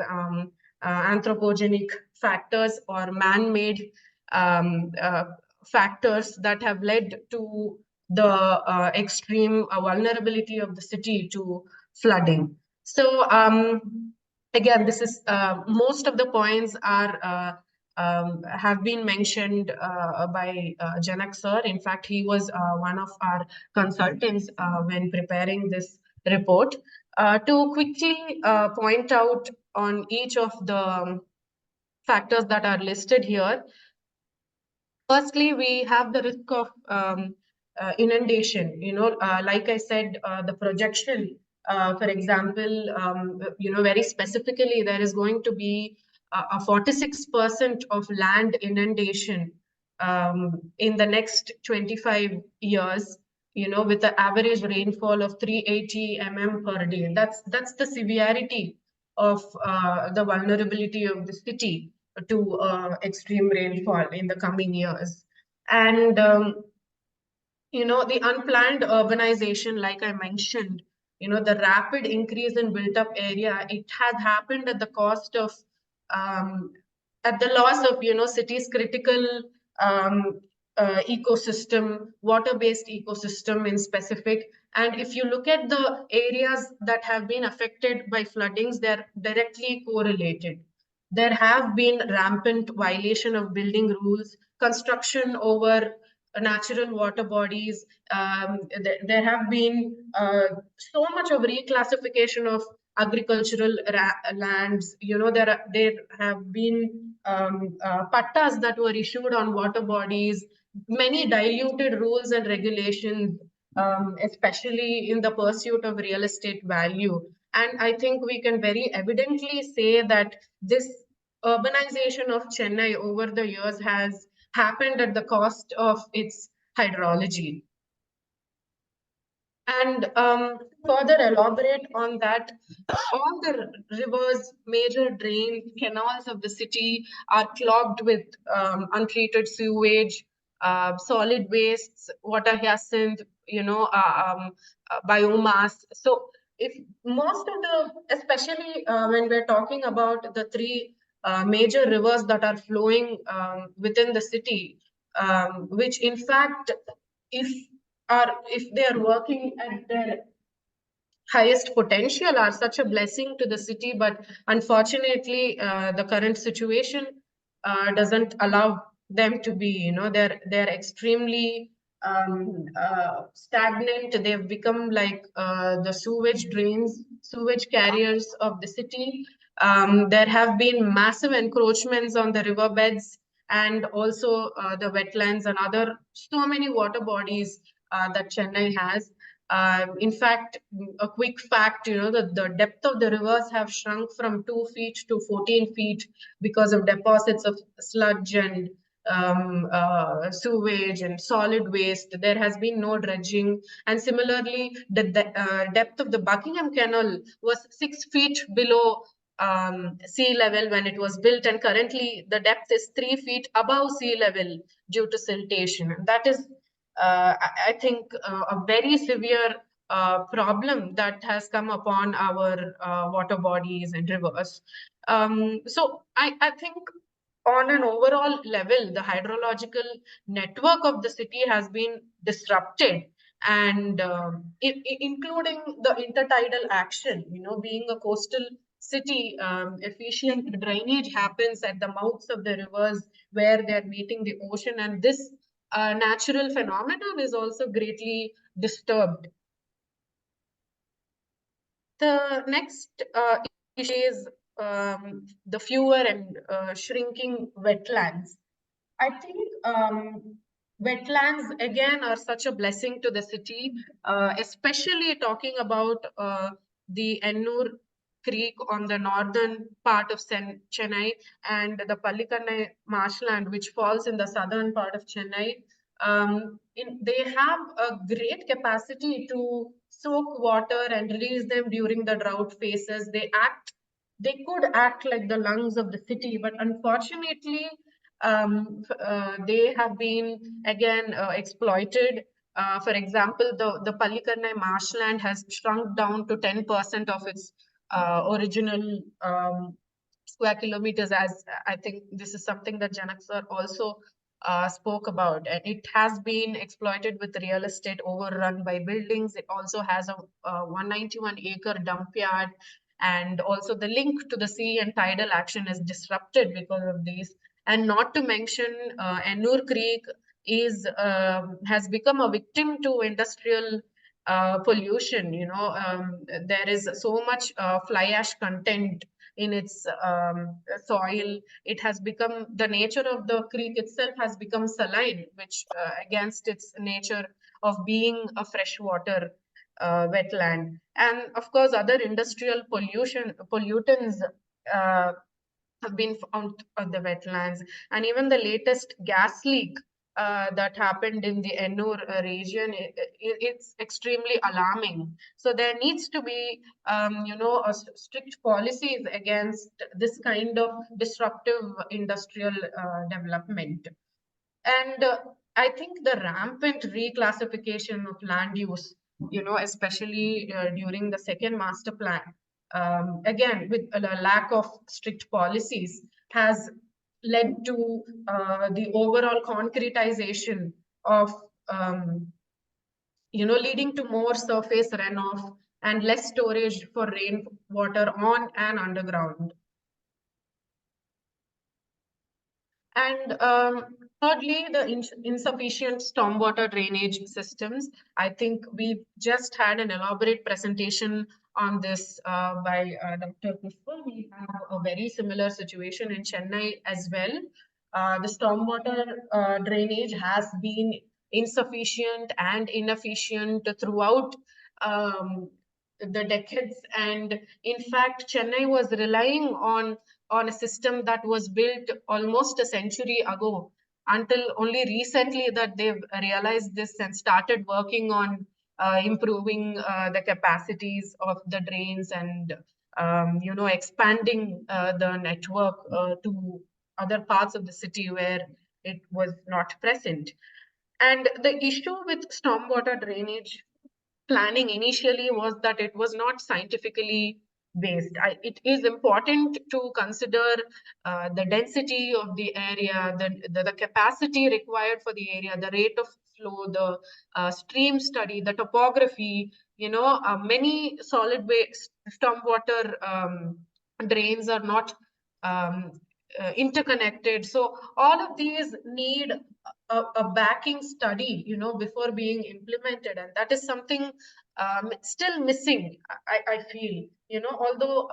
anthropogenic factors or man-made um, uh, factors that have led to the extreme vulnerability of the city to flooding. So again, this is most of the points are have been mentioned by Janak sir. In fact, he was one of our consultants when preparing this report. To quickly point out on each of the factors that are listed here, firstly, we have the risk of inundation. Like I said, the projection, for example, very specifically, there is going to be a 46% of land inundation in the next 25 years. With the average rainfall of 380 mm per day. That's the severity of the vulnerability of the city to extreme rainfall in the coming years. And, the unplanned urbanization, like I mentioned, the rapid increase in built up area, it has happened at the cost of, at the loss of, cities' critical ecosystem, water-based ecosystem in specific. And if you look at the areas that have been affected by floodings, they're directly correlated. There have been rampant violation of building rules, construction over natural water bodies. There have been so much of reclassification of agricultural lands. There have been pattas that were issued on water bodies, many diluted rules and regulations, especially in the pursuit of real estate value. And I think we can very evidently say that this urbanization of Chennai over the years has happened at the cost of its hydrology. And further elaborate on that, all the rivers, major drains, canals of the city are clogged with untreated sewage, solid wastes, water hyacinth, biomass. So if most of the, especially when we're talking about the three major rivers that are flowing within the city, which in fact, if they are working at their highest potential, are such a blessing to the city, but unfortunately the current situation doesn't allow them to be, they're extremely stagnant. They've become like the sewage drains, sewage carriers of the city. There have been massive encroachments on the riverbeds and also the wetlands and other so many water bodies that Chennai has. In fact, a quick fact, the depth of the rivers have shrunk from 2 feet to 14 feet because of deposits of sludge and sewage and solid waste. There has been no dredging. And similarly, the depth of the Buckingham Canal was 6 feet below sea level when it was built, and currently the depth is 3 feet above sea level due to siltation. And that is I think a very severe problem that has come upon our water bodies and rivers. So I think on an overall level, the hydrological network of the city has been disrupted, and including the intertidal action. Being a coastal city, efficient drainage happens at the mouths of the rivers where they're meeting the ocean, and this natural phenomenon is also greatly disturbed. The next issue is the fewer and shrinking wetlands. I think wetlands again are such a blessing to the city, especially talking about the Ennur Creek on the northern part of Chennai and the Pallikanai marshland, which falls in the southern part of Chennai. They have a great capacity to soak water and release them during the drought phases. They could act like the lungs of the city, but unfortunately, they have been again exploited. For example, the Pallikanai marshland has shrunk down to 10% of its original square kilometers, as I think this is something that Janak sir also spoke about. And it has been exploited with real estate overrun by buildings. It also has a 191-acre dump yard, and also the link to the sea and tidal action is disrupted because of these. And not to mention, Ennur Creek has become a victim to industrial pollution. There is so much fly ash content in its soil. It has become, the nature of the creek itself has become saline, which against its nature of being a freshwater wetland. And of course, other industrial pollutants have been found on the wetlands. And even the latest gas leak that happened in the Ennur region, it's extremely alarming. So there needs to be, strict policies against this kind of disruptive industrial development. And I think the rampant reclassification of land use, especially during the second master plan, again, with a lack of strict policies, has led to the overall concretization of, leading to more surface runoff and less storage for rainwater on and underground. And thirdly, the insufficient stormwater drainage systems. I think we just had an elaborate presentation on this by Dr. Khushpal. We have a very similar situation in Chennai as well. The stormwater drainage has been insufficient and inefficient throughout the decades. And in fact, Chennai was relying on a system that was built almost a century ago. until only recently that they've realized this and started working on improving the capacities of the drains and expanding the network to other parts of the city where it was not present. And the issue with stormwater drainage planning initially was that it was not scientifically based. It is important to consider the density of the area, the capacity required for the area, the rate of flow, the stream study, the topography. Many solid waste stormwater drains are not um, interconnected. So all of these need a backing study, before being implemented, and that is something still missing. I feel, although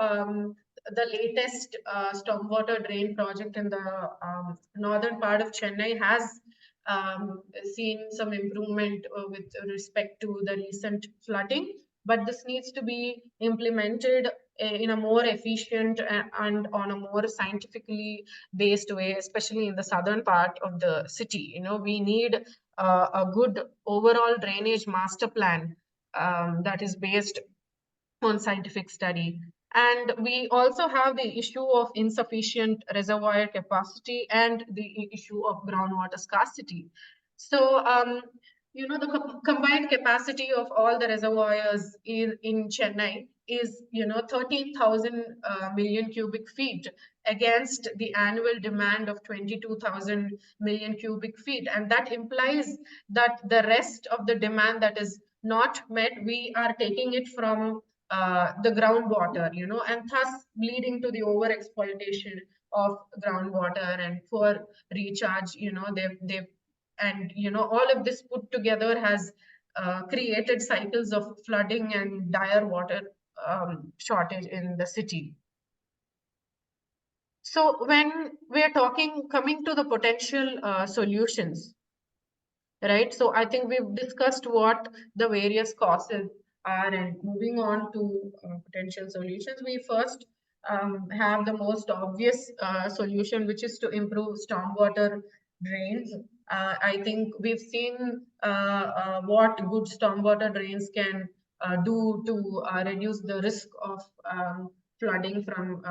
the latest stormwater drain project in the northern part of Chennai has seen some improvement with respect to the recent flooding, but this needs to be implemented in a more efficient and on a more scientifically based way, especially in the southern part of the city. We need a good overall drainage master plan that is based on scientific study. And we also have the issue of insufficient reservoir capacity and the issue of groundwater scarcity. So, the combined capacity of all the reservoirs in Chennai is, 13,000 million cubic feet against the annual demand of 22,000 million cubic feet. And that implies that the rest of the demand that is not met, we are taking it from the groundwater, and thus leading to the over exploitation of groundwater and poor recharge. They've and all of this put together has created cycles of flooding and dire water shortage in the city. So when we're coming to the potential solutions, right? So I think we've discussed what the various causes are, and moving on to potential solutions, we first have the most obvious solution, which is to improve stormwater drains. I think we've seen what good stormwater drains can do to reduce the risk of flooding from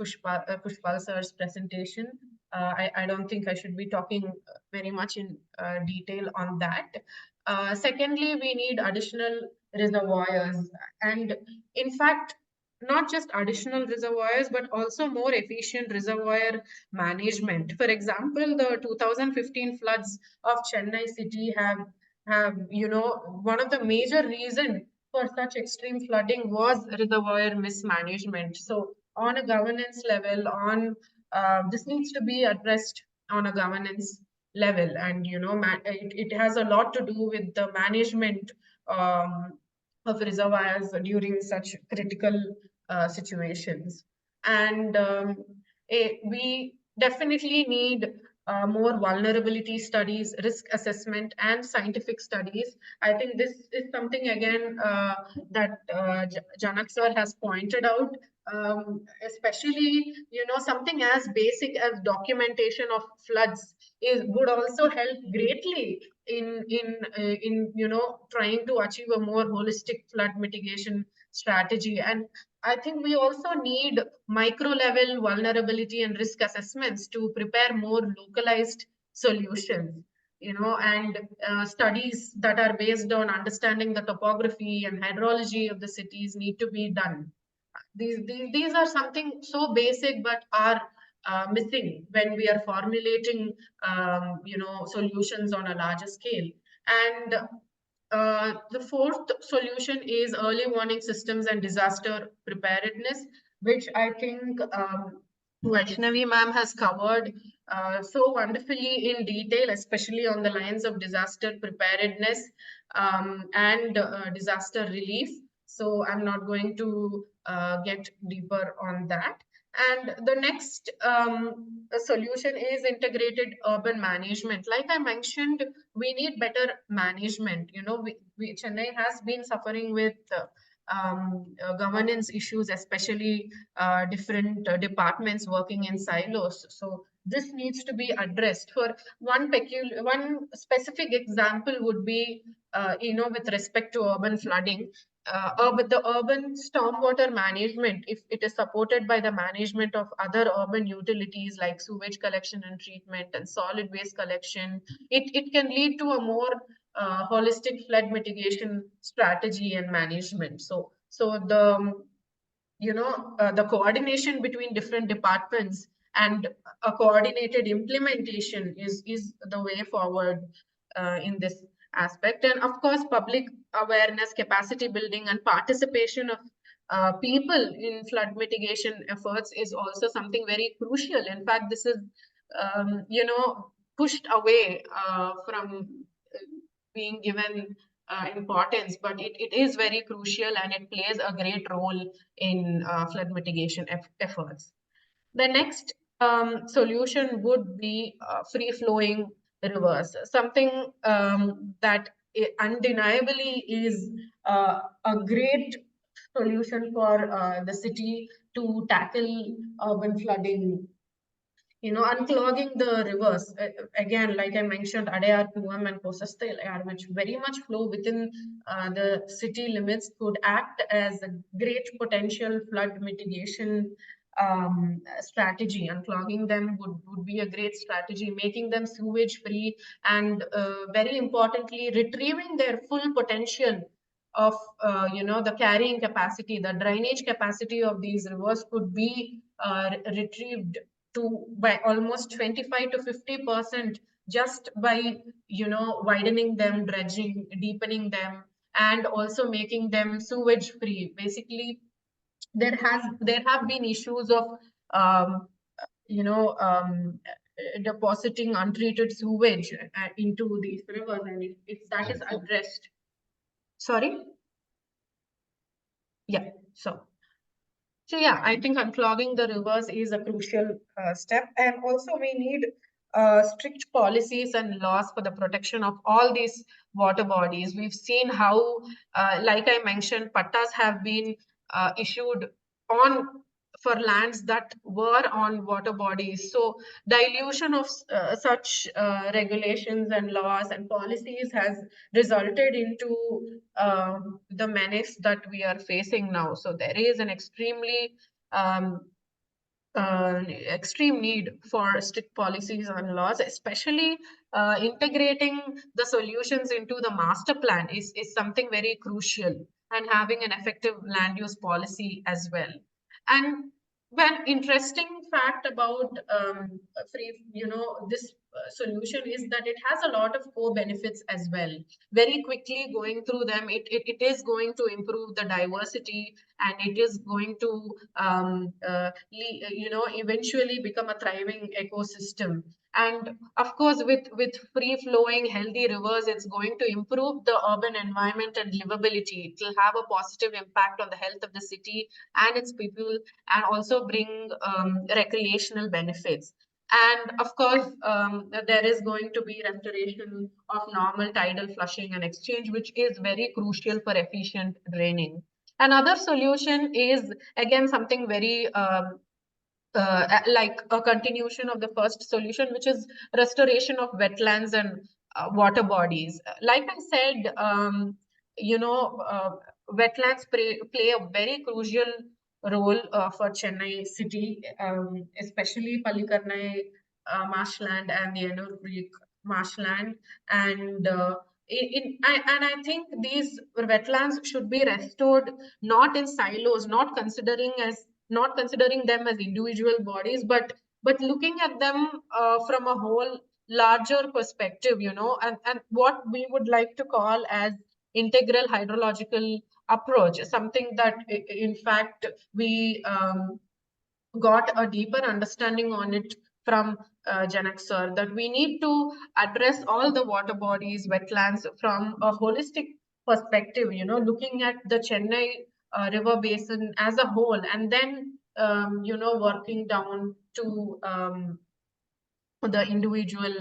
Khushpal sir's presentation. I don't think I should be talking very much in detail on that. Secondly, we need additional reservoirs, and in fact, not just additional reservoirs, but also more efficient reservoir management. For example, the 2015 floods of Chennai city have one of the major reason for such extreme flooding was reservoir mismanagement. So on a governance level, this needs to be addressed on a governance level, and it has a lot to do with the management of reservoirs during such critical situations. And we definitely need more vulnerability studies, risk assessment, and scientific studies. I think this is something again that Janak sir has pointed out. Especially, something as basic as documentation of floods would also help greatly in trying to achieve a more holistic flood mitigation strategy. And I think we also need micro level vulnerability and risk assessments to prepare more localized solutions, and studies that are based on understanding the topography and hydrology of the cities need to be done. These are something so basic, but are missing when we are formulating solutions on a larger scale. And the fourth solution is early warning systems and disaster preparedness, which I think Vaishnavi ma'am has covered so wonderfully in detail, especially on the lines of disaster preparedness and disaster relief. So I'm not going to get deeper on that. And the next solution is integrated urban management. Like I mentioned, we need better management. Chennai has been suffering with governance issues, especially different departments working in silos. So this needs to be addressed. For one specific example would be, with respect to urban flooding, with the urban stormwater management, if it is supported by the management of other urban utilities like sewage collection and treatment and solid waste collection, it can lead to a more holistic flood mitigation strategy and management. So the coordination between different departments and a coordinated implementation is the way forward in this aspect. And of course, public awareness, capacity building, and participation of people in flood mitigation efforts is also something very crucial. In fact, this is, pushed away from being given importance, but it is very crucial and it plays a great role in flood mitigation efforts. The next solution would be free-flowing rivers, something that undeniably is a great solution for the city to tackle urban flooding. Unclogging the rivers, again, like I mentioned, Adayar, Kuam, and Kosastai, which very much flow within the city limits, could act as a great potential flood mitigation strategy. Unclogging them would be a great strategy, making them sewage free, and very importantly, retrieving their full potential of the carrying capacity. The drainage capacity of these rivers could be retrieved by almost 25 to 50% just by widening them, dredging, deepening them, and also making them sewage free. Basically, there have been issues of um, depositing untreated sewage into these rivers, and if that is addressed. Sorry. Yeah. So yeah, I think unclogging the rivers is a crucial step. And also we need strict policies and laws for the protection of all these water bodies. We've seen how, like I mentioned, pattas have been issued for lands that were on water bodies. So dilution of such regulations and laws and policies has resulted into the menace that we are facing now. So there is an um, extreme need for strict policies and laws, especially integrating the solutions into the master plan is something very crucial, and having an effective land use policy as well. And one interesting fact about this solution is that it has a lot of co-benefits as well. Very quickly going through them, it is going to improve the diversity, and it is going to eventually become a thriving ecosystem. And of course, with free flowing healthy rivers, it's going to improve the urban environment and livability. It will have a positive impact on the health of the city and its people, and also bring recreational benefits. And of course, there is going to be restoration of normal tidal flushing and exchange, which is very crucial for efficient draining. Another solution is, again, something very like a continuation of the first solution, which is restoration of wetlands and water bodies. Like I said, wetlands play a very crucial role for Chennai city, especially Palikarnai marshland and the Ennur Creek marshland. And I think these wetlands should be restored not in silos, not considering them as individual bodies, but looking at them from a whole larger perspective, and what we would like to call as integral hydrological approach, something that in fact we got a deeper understanding on it from Janak sir, that we need to address all the water bodies, wetlands from a holistic perspective, looking at the Chennai river basin as a whole, and then, working down to the individual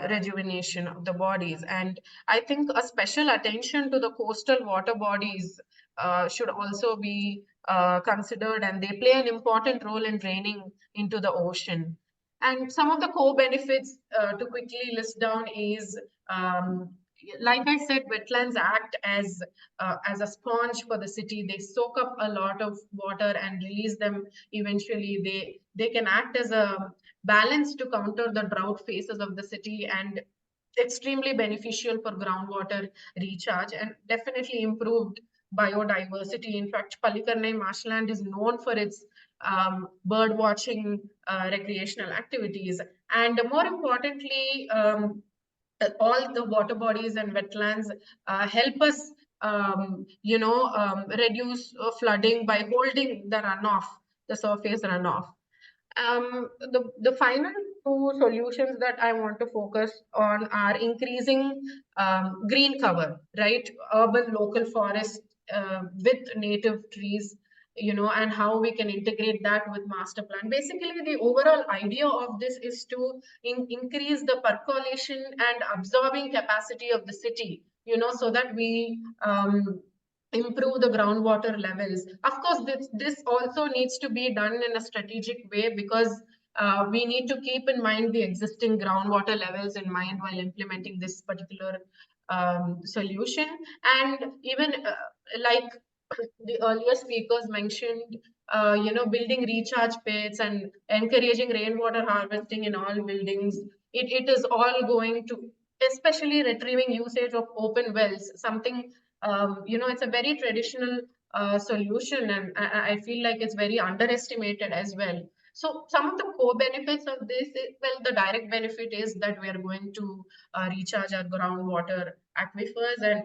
rejuvenation of the bodies. And I think a special attention to the coastal water bodies should also be considered, and they play an important role in draining into the ocean. And some of the co-benefits to quickly list down is, like I said, wetlands act as a sponge for the city. They soak up a lot of water and release them eventually. They can act as a balance to counter the drought phases of the city, and extremely beneficial for groundwater recharge, and definitely improved biodiversity. In fact, Palikarnai marshland is known for its bird watching recreational activities. And more importantly, all the water bodies and wetlands help us, reduce flooding by holding the runoff, the surface runoff. The final two solutions that I want to focus on are increasing green cover, right? Urban local forest with native trees, and how we can integrate that with master plan. Basically, the overall idea of this is to increase the percolation and absorbing capacity of the city, so that we improve the groundwater levels. Of course, this also needs to be done in a strategic way, because we need to keep in mind the existing groundwater levels in mind while implementing this particular solution. And even like the earlier speakers mentioned, building recharge pits and encouraging rainwater harvesting in all buildings. It is all going to, especially retrieving usage of open wells, something, it's a very traditional solution, and I feel like it's very underestimated as well. So some of the core benefits of this is, well, the direct benefit is that we are going to recharge our groundwater aquifers, and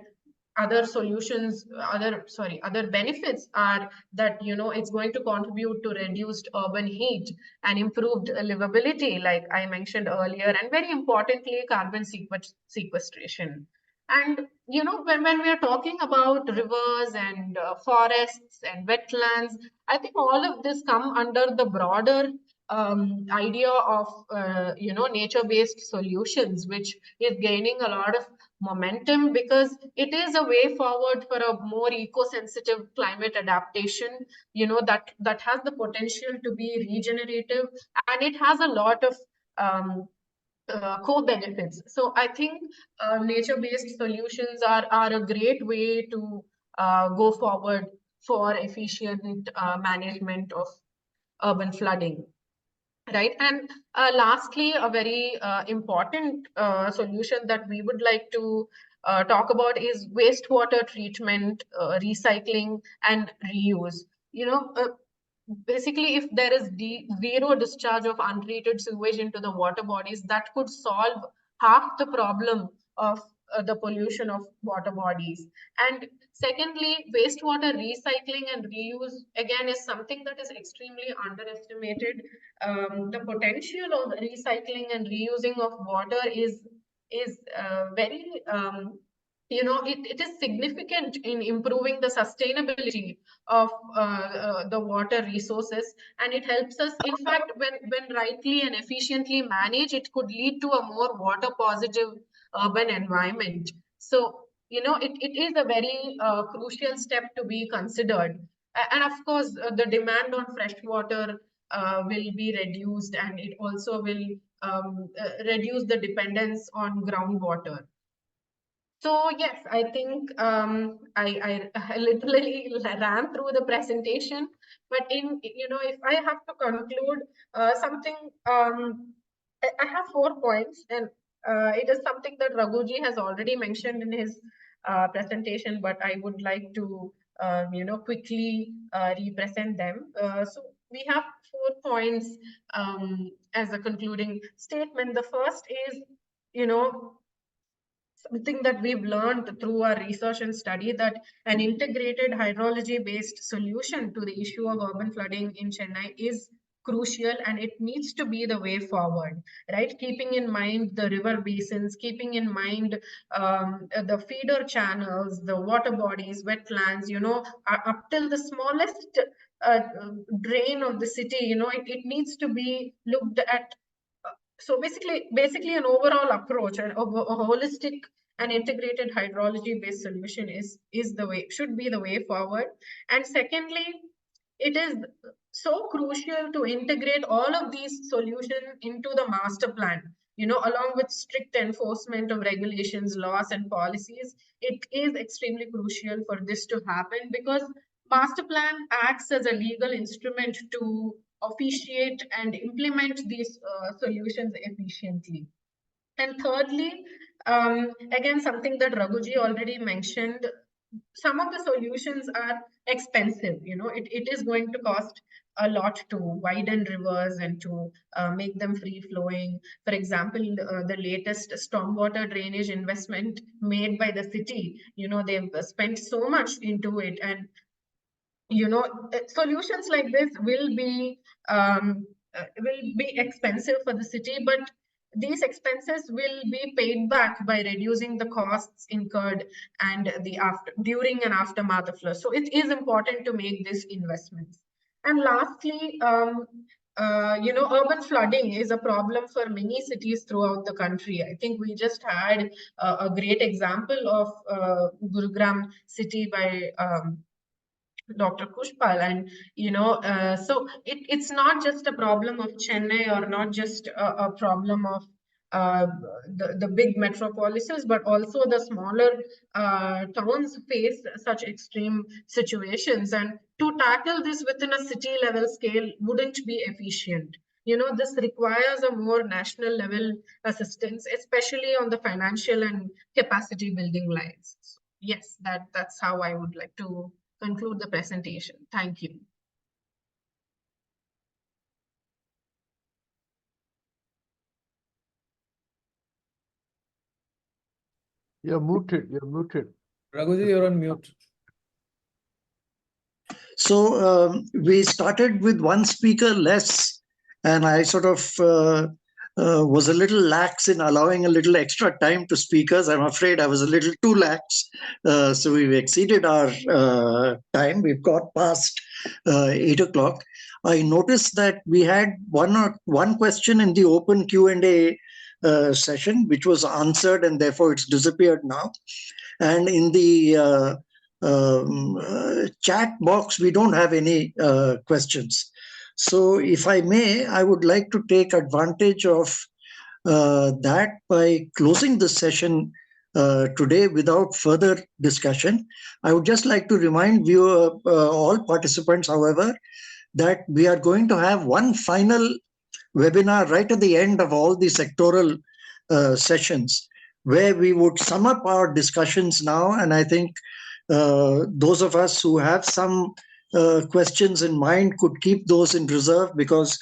other solutions, other benefits are that, it's going to contribute to reduced urban heat and improved livability, like I mentioned earlier, and very importantly, carbon sequestration. And, when we are talking about rivers and forests and wetlands, I think all of this come under the broader idea of, nature-based solutions, which is gaining a lot of momentum, because it is a way forward for a more eco-sensitive climate adaptation, that has the potential to be regenerative, and it has a lot of co-benefits. So I think nature-based solutions are a great way to go forward for efficient management of urban flooding. Right. And lastly, a very important solution that we would like to talk about is wastewater treatment, recycling, and reuse. Basically, if there is zero discharge of untreated sewage into the water bodies, that could solve half the problem of the pollution of water bodies. And secondly, wastewater recycling and reuse, again, is something that is extremely underestimated. The potential of recycling and reusing of water is very, it is significant in improving the sustainability of the water resources, and it helps us. In fact, when rightly and efficiently managed, it could lead to a more water positive urban environment. So, it is a very crucial step to be considered. And of course, the demand on fresh water will be reduced, and it also will reduce the dependence on groundwater. So yes, I think I literally ran through the presentation, but if I have to conclude something, I have 4 points, and it is something that Raghuji has already mentioned in his presentation, but I would like to quickly represent them. So we have 4 points as a concluding statement. The first is, something that we've learned through our research and study, that an integrated hydrology-based solution to the issue of urban flooding in Chennai is crucial, and it needs to be the way forward, right? Keeping in mind the river basins, keeping in mind the feeder channels, the water bodies, wetlands, up till the smallest drain of the city, it needs to be looked at. So basically an overall approach, and a holistic and integrated hydrology based solution is the way, should be the way forward. And secondly, it is so crucial to integrate all of these solutions into the master plan. Along with strict enforcement of regulations, laws, and policies, it is extremely crucial for this to happen, because master plan acts as a legal instrument to officiate and implement these solutions efficiently. And thirdly, again, something that Raghuji already mentioned, some of the solutions are expensive. It is going to cost a lot to widen rivers and to make them free flowing. For example, the latest stormwater drainage investment made by the city, they've spent so much into it. And solutions like this will be expensive for the city, but these expenses will be paid back by reducing the costs incurred and during and aftermath of flood. So it is important to make these investments. And lastly, urban flooding is a problem for many cities throughout the country. I think we just had a great example of Gurugram city by Dr. Khushpal. And so it's not just a problem of Chennai, or not just a problem of the big metropolises, but also the smaller towns face such extreme situations. And to tackle this within a city level scale wouldn't be efficient. This requires a more national level assistance, especially on the financial and capacity building lines. So yes, that's how I would like to conclude the presentation. Thank you. You're muted. Raghuji, you're on mute. So we started with one speaker less, and I sort of was a little lax in allowing a little extra time to speakers. I'm afraid I was a little too lax. So we've exceeded our time. We've got past 8 o'clock. I noticed that we had one question in the open Q&A session, which was answered, and therefore it's disappeared now. And in the chat box, we don't have any questions. So if I may, I would like to take advantage of that by closing the session today without further discussion. I would just like to remind all participants, however, that we are going to have one final webinar right at the end of all the sectoral sessions, where we would sum up our discussions now. And I think those of us who have some questions in mind could keep those in reserve, because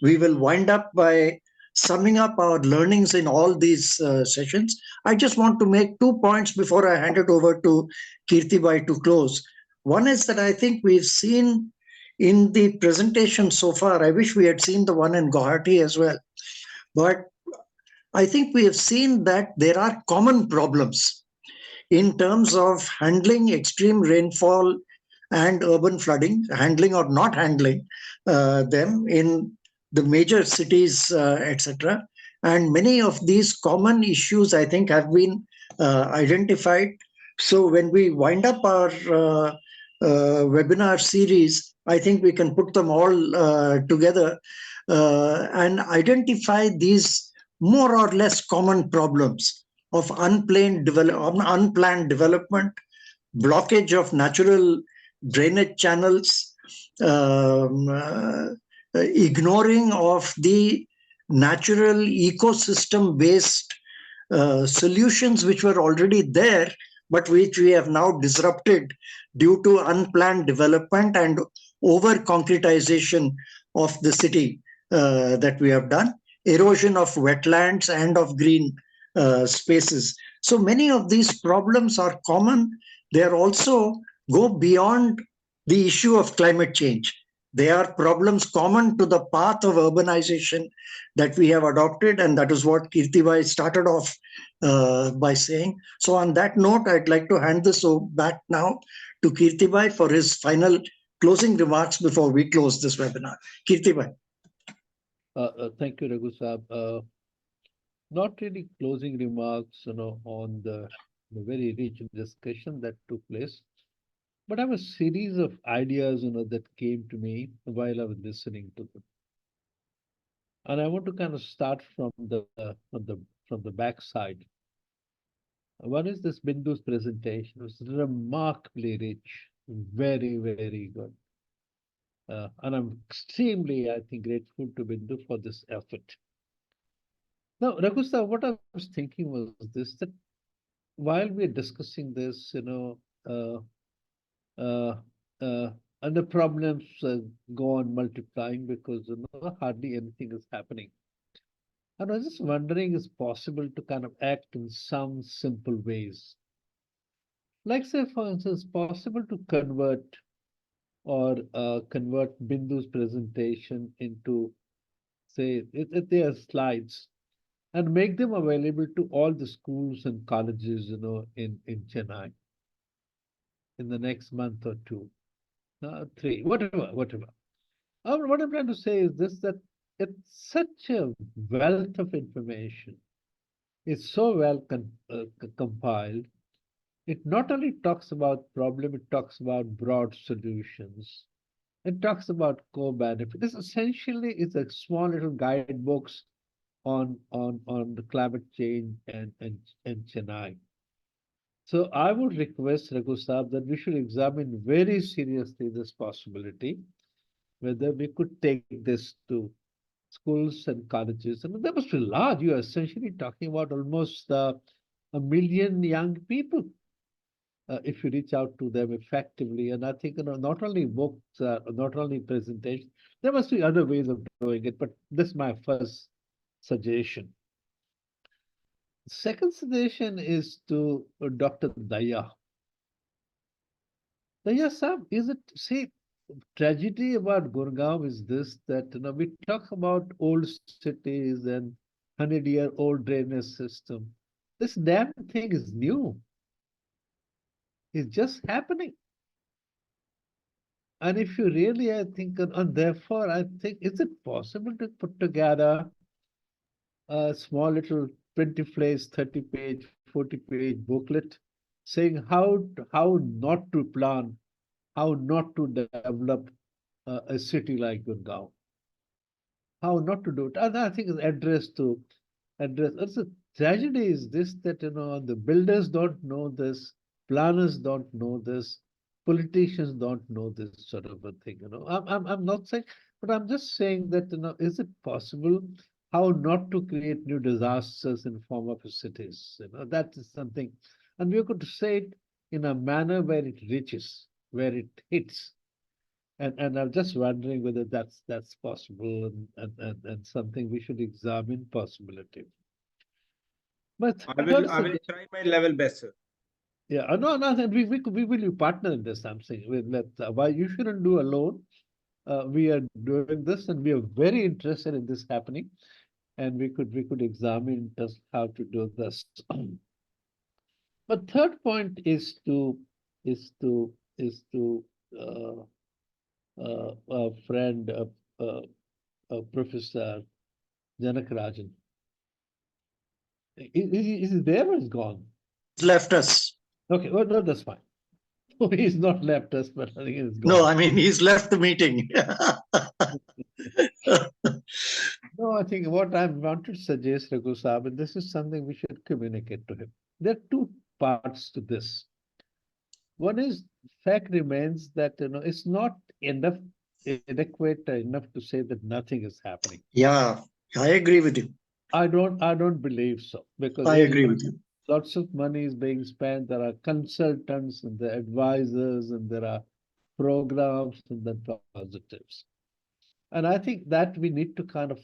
we will wind up by summing up our learnings in all these sessions. I just want to make 2 points before I hand it over to Kirtibai to close. One is that I think we've seen in the presentation so far, I wish we had seen the one in Guwahati as well, but I think we have seen that there are common problems in terms of handling extreme rainfall and urban flooding, handling or not handling them in the major cities, etc. And many of these common issues, I think, have been identified. So when we wind up our webinar series, I think we can put them all together and identify these more or less common problems of unplanned development, blockage of natural drainage channels, ignoring of the natural ecosystem-based solutions which were already there, but which we have now disrupted due to unplanned development and over-concretization of the city that we have done, erosion of wetlands and of green spaces. So many of these problems are common. They are also go beyond the issue of climate change. They are problems common to the path of urbanization that we have adopted, and that is what Kirtibai started off by saying. So on that note, I'd like to hand this back now to Kirtibai for his final closing remarks before we close this webinar. Kirtibai. Thank you, Raghu Saab. Not really closing remarks, on the very rich discussion that took place. But I have a series of ideas, that came to me while I was listening to them. And I want to kind of start from the back side. One is this Bindu's presentation. It was remarkably rich, very, very good. And I'm extremely, I think, grateful to Bindu for this effort. Now, Raghusa, what I was thinking was this, that while we're discussing this, uh, uh, uh, and the problems go on multiplying because hardly anything is happening. And I was just wondering, is possible to kind of act in some simple ways? Like, say, for instance, possible to convert Bindu's presentation into, say, if there are slides, and make them available to all the schools and colleges, in Chennai in the next month or two, three, whatever. What I'm trying to say is this, that it's such a wealth of information. It's so well compiled. It not only talks about problem, it talks about broad solutions. It talks about co-benefit. This essentially is a small little guidebooks on the climate change and Chennai. So I would request Raghu Saab that we should examine very seriously this possibility, whether we could take this to schools and colleges. And that must be large. You are essentially talking about almost 1 million young people. If you reach out to them effectively. And I think not only books, not only presentations, there must be other ways of doing it, but this is my first suggestion. Second suggestion is to Dr. Daya. Daya Saab, is it, see, tragedy about Gurgaon is this, that we talk about old cities and 100-year-old drainage system. This damn thing is new. It's just happening. And if you really, I think, and therefore, I think, is it possible to put together a small little 20-page, 30-page, 40-page booklet saying how not to plan, how not to develop a city like Gurgaon, how not to do it. And I think it's address. Also, tragedy is this, that the builders don't know this, planners don't know this, politicians don't know this sort of a thing. I'm not saying, but I'm just saying that is it possible how not to create new disasters in form of cities? That is something, and we could say it in a manner where it reaches, where it hits. And I'm just wondering whether that's possible, and something we should examine possibility. But I will try my level best, sir. yeah, no, we will be partner in this. I'm saying why you shouldn't do alone. We are doing this, and we are very interested in this happening, and we could examine just how to do this. But third point is to uh, a friend, Professor Janakarajan. Is he there or is gone? He's left us. Okay, well, no, that's fine. He's not left us, but I think he's gone. No, I mean, he's left the meeting. No, I think what I want to suggest, Raghu Saab, and this is something we should communicate to him. There are two parts to this. One is, fact remains that it's not enough adequate enough to say that nothing is happening. Yeah, I agree with you. I don't believe so, because I agree with you. lots of money is being spent. There are consultants and the advisors, and there are programs and the positives. And I think that we need to kind of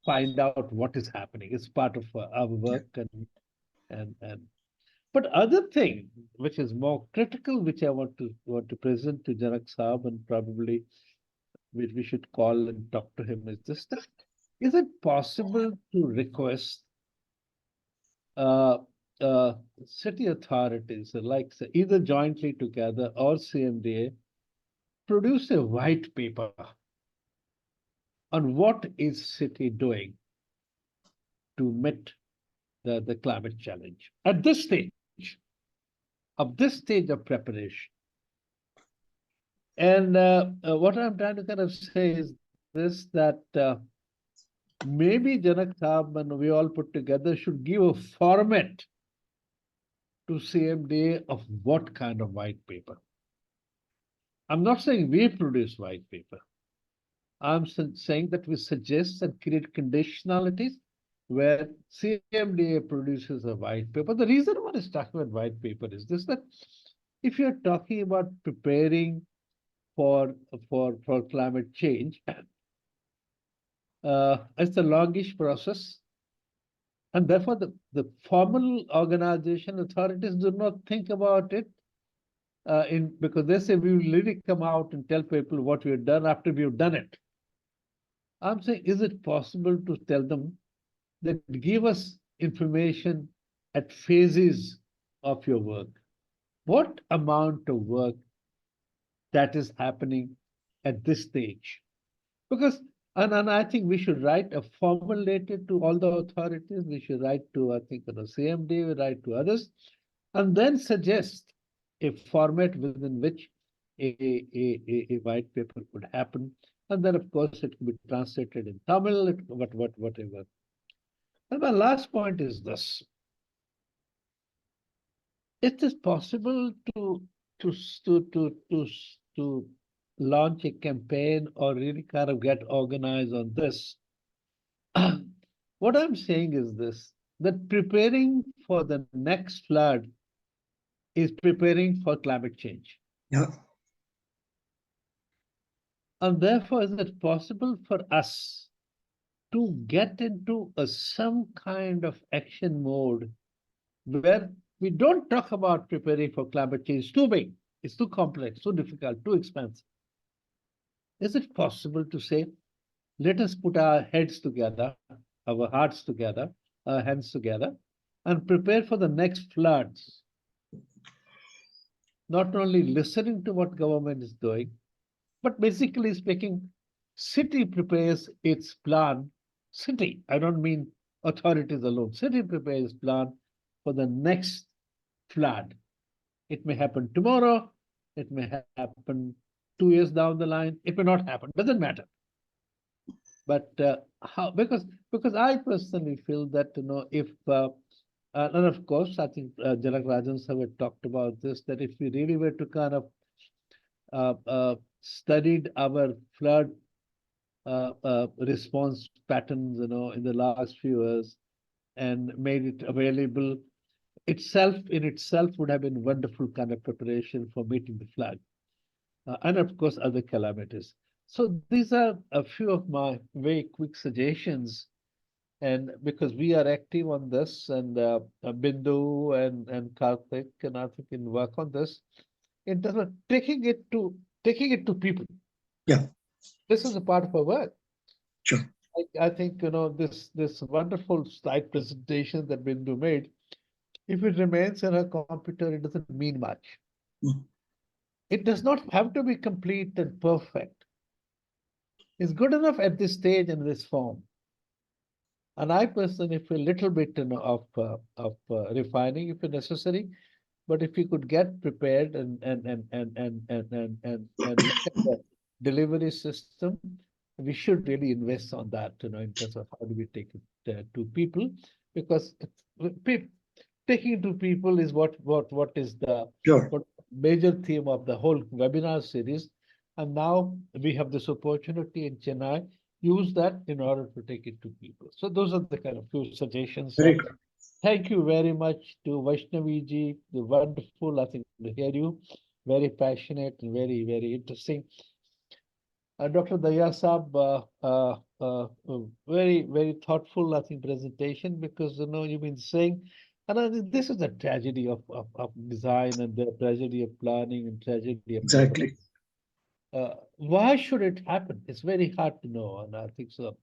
find out what is happening. It's part of our work, and but other thing which is more critical, which I want to present to Janak Saab, and probably which we should call and talk to him, is this: that is it possible to request city authorities, like say, either jointly together or CMDA, produce a white paper on what is city doing to meet the climate challenge at this stage, of preparation. And what I'm trying to kind of say is this, that maybe Janak Saab and we all put together should give a format to CMDA of what kind of white paper. I'm not saying we produce white paper. I'm saying that we suggest and create conditionalities where CMDA produces a white paper. The reason one is talking about white paper is this, that if you're talking about preparing for climate change, it's a longish process. And therefore, the formal organization authorities do not think about it because they say we will really come out and tell people what we've done after we've done it. I'm saying, is it possible to tell them that give us information at phases of your work? What amount of work that is happening at this stage? Because, and I think we should write a formal letter to all the authorities. We should write to, I think, CMD, we write to others, and then suggest a format within which a white paper could happen. And then, of course, it could be translated in Tamil, whatever. And my last point is this. It is possible to launch a campaign or really kind of get organized on this. What I'm saying is this, that preparing for the next flood is preparing for climate change. Yeah. And therefore, is it possible for us to get into some kind of action mode where we don't talk about preparing for climate change? It's too big, it's too complex, too difficult, too expensive. Is it possible to say, let us put our heads together, our hearts together, our hands together, and prepare for the next floods? Not only listening to what government is doing, but basically speaking, city prepares its plan. City, I don't mean authorities alone. City prepares plan for the next flood. It may happen tomorrow. It may happen 2 years down the line. It may not happen. Doesn't matter. But how? Because I personally feel that if and of course I think Janakarajan have talked about this, that if we really were to kind of studied our flood response patterns, in the last few years, and made it available, in itself would have been wonderful kind of preparation for meeting the flood, and of course other calamities. So these are a few of my very quick suggestions, and because we are active on this, and Bindhu and Karthik and I think can work on this in terms of taking it to people. Yeah. This is a part of our work. Sure. I think this wonderful slide presentation that Bindhu made, if it remains in her computer, it doesn't mean much. Mm. It does not have to be complete and perfect. It's good enough at this stage and this form. And I personally feel a little bit of refining if necessary, but if you could get prepared and look at the delivery system, we should really invest on that, in terms of how do we take it to people, because taking it to people is what is the Sure. major theme of the whole webinar series. And now we have this opportunity in Chennai. Use that in order to take it to people. So those are the kind of few suggestions. Very good. Thank you very much to Vaishnavi ji. Wonderful, I think, to hear you. Very passionate and very, very interesting. Dr. Dahiya Saab, very, very thoughtful, I think, presentation, because you've been saying, and I think this is a tragedy of design, and the tragedy of planning, and tragedy of Exactly. why should it happen? It's very hard to know, and I think so.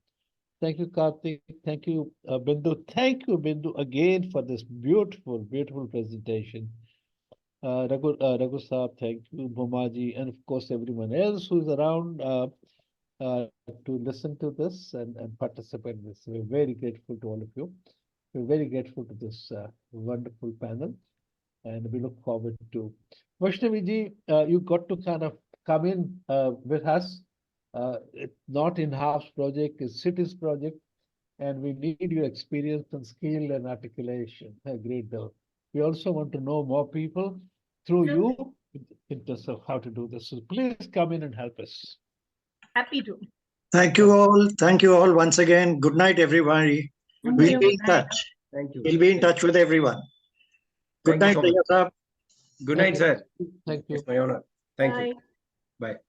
Thank you, Karthik. Thank you, Bindhu. Thank you, Bindhu, again for this beautiful, beautiful presentation. Raghu Saab, thank you, Bhumaji, and of course everyone else who's around to listen to this and participate in this. We're very grateful to all of you. We're very grateful to this wonderful panel, and we look forward to Vaishnavi ji. You got to kind of come in with us. It's not INHAF's project, it's city's project, and we need your experience and skill and articulation. A great deal. We also want to know more people through you in terms of how to do this. So please come in and help us. Happy to. Thank you all. Thank you all once again. Good night, everybody. Thank We'll you. be in Good night. touch. Thank you. We'll be in touch with everyone. Good Thank you night, so much. Dahiya sahab. Good night, sir. Thank you. It's my honor. Thank you. Bye. Bye.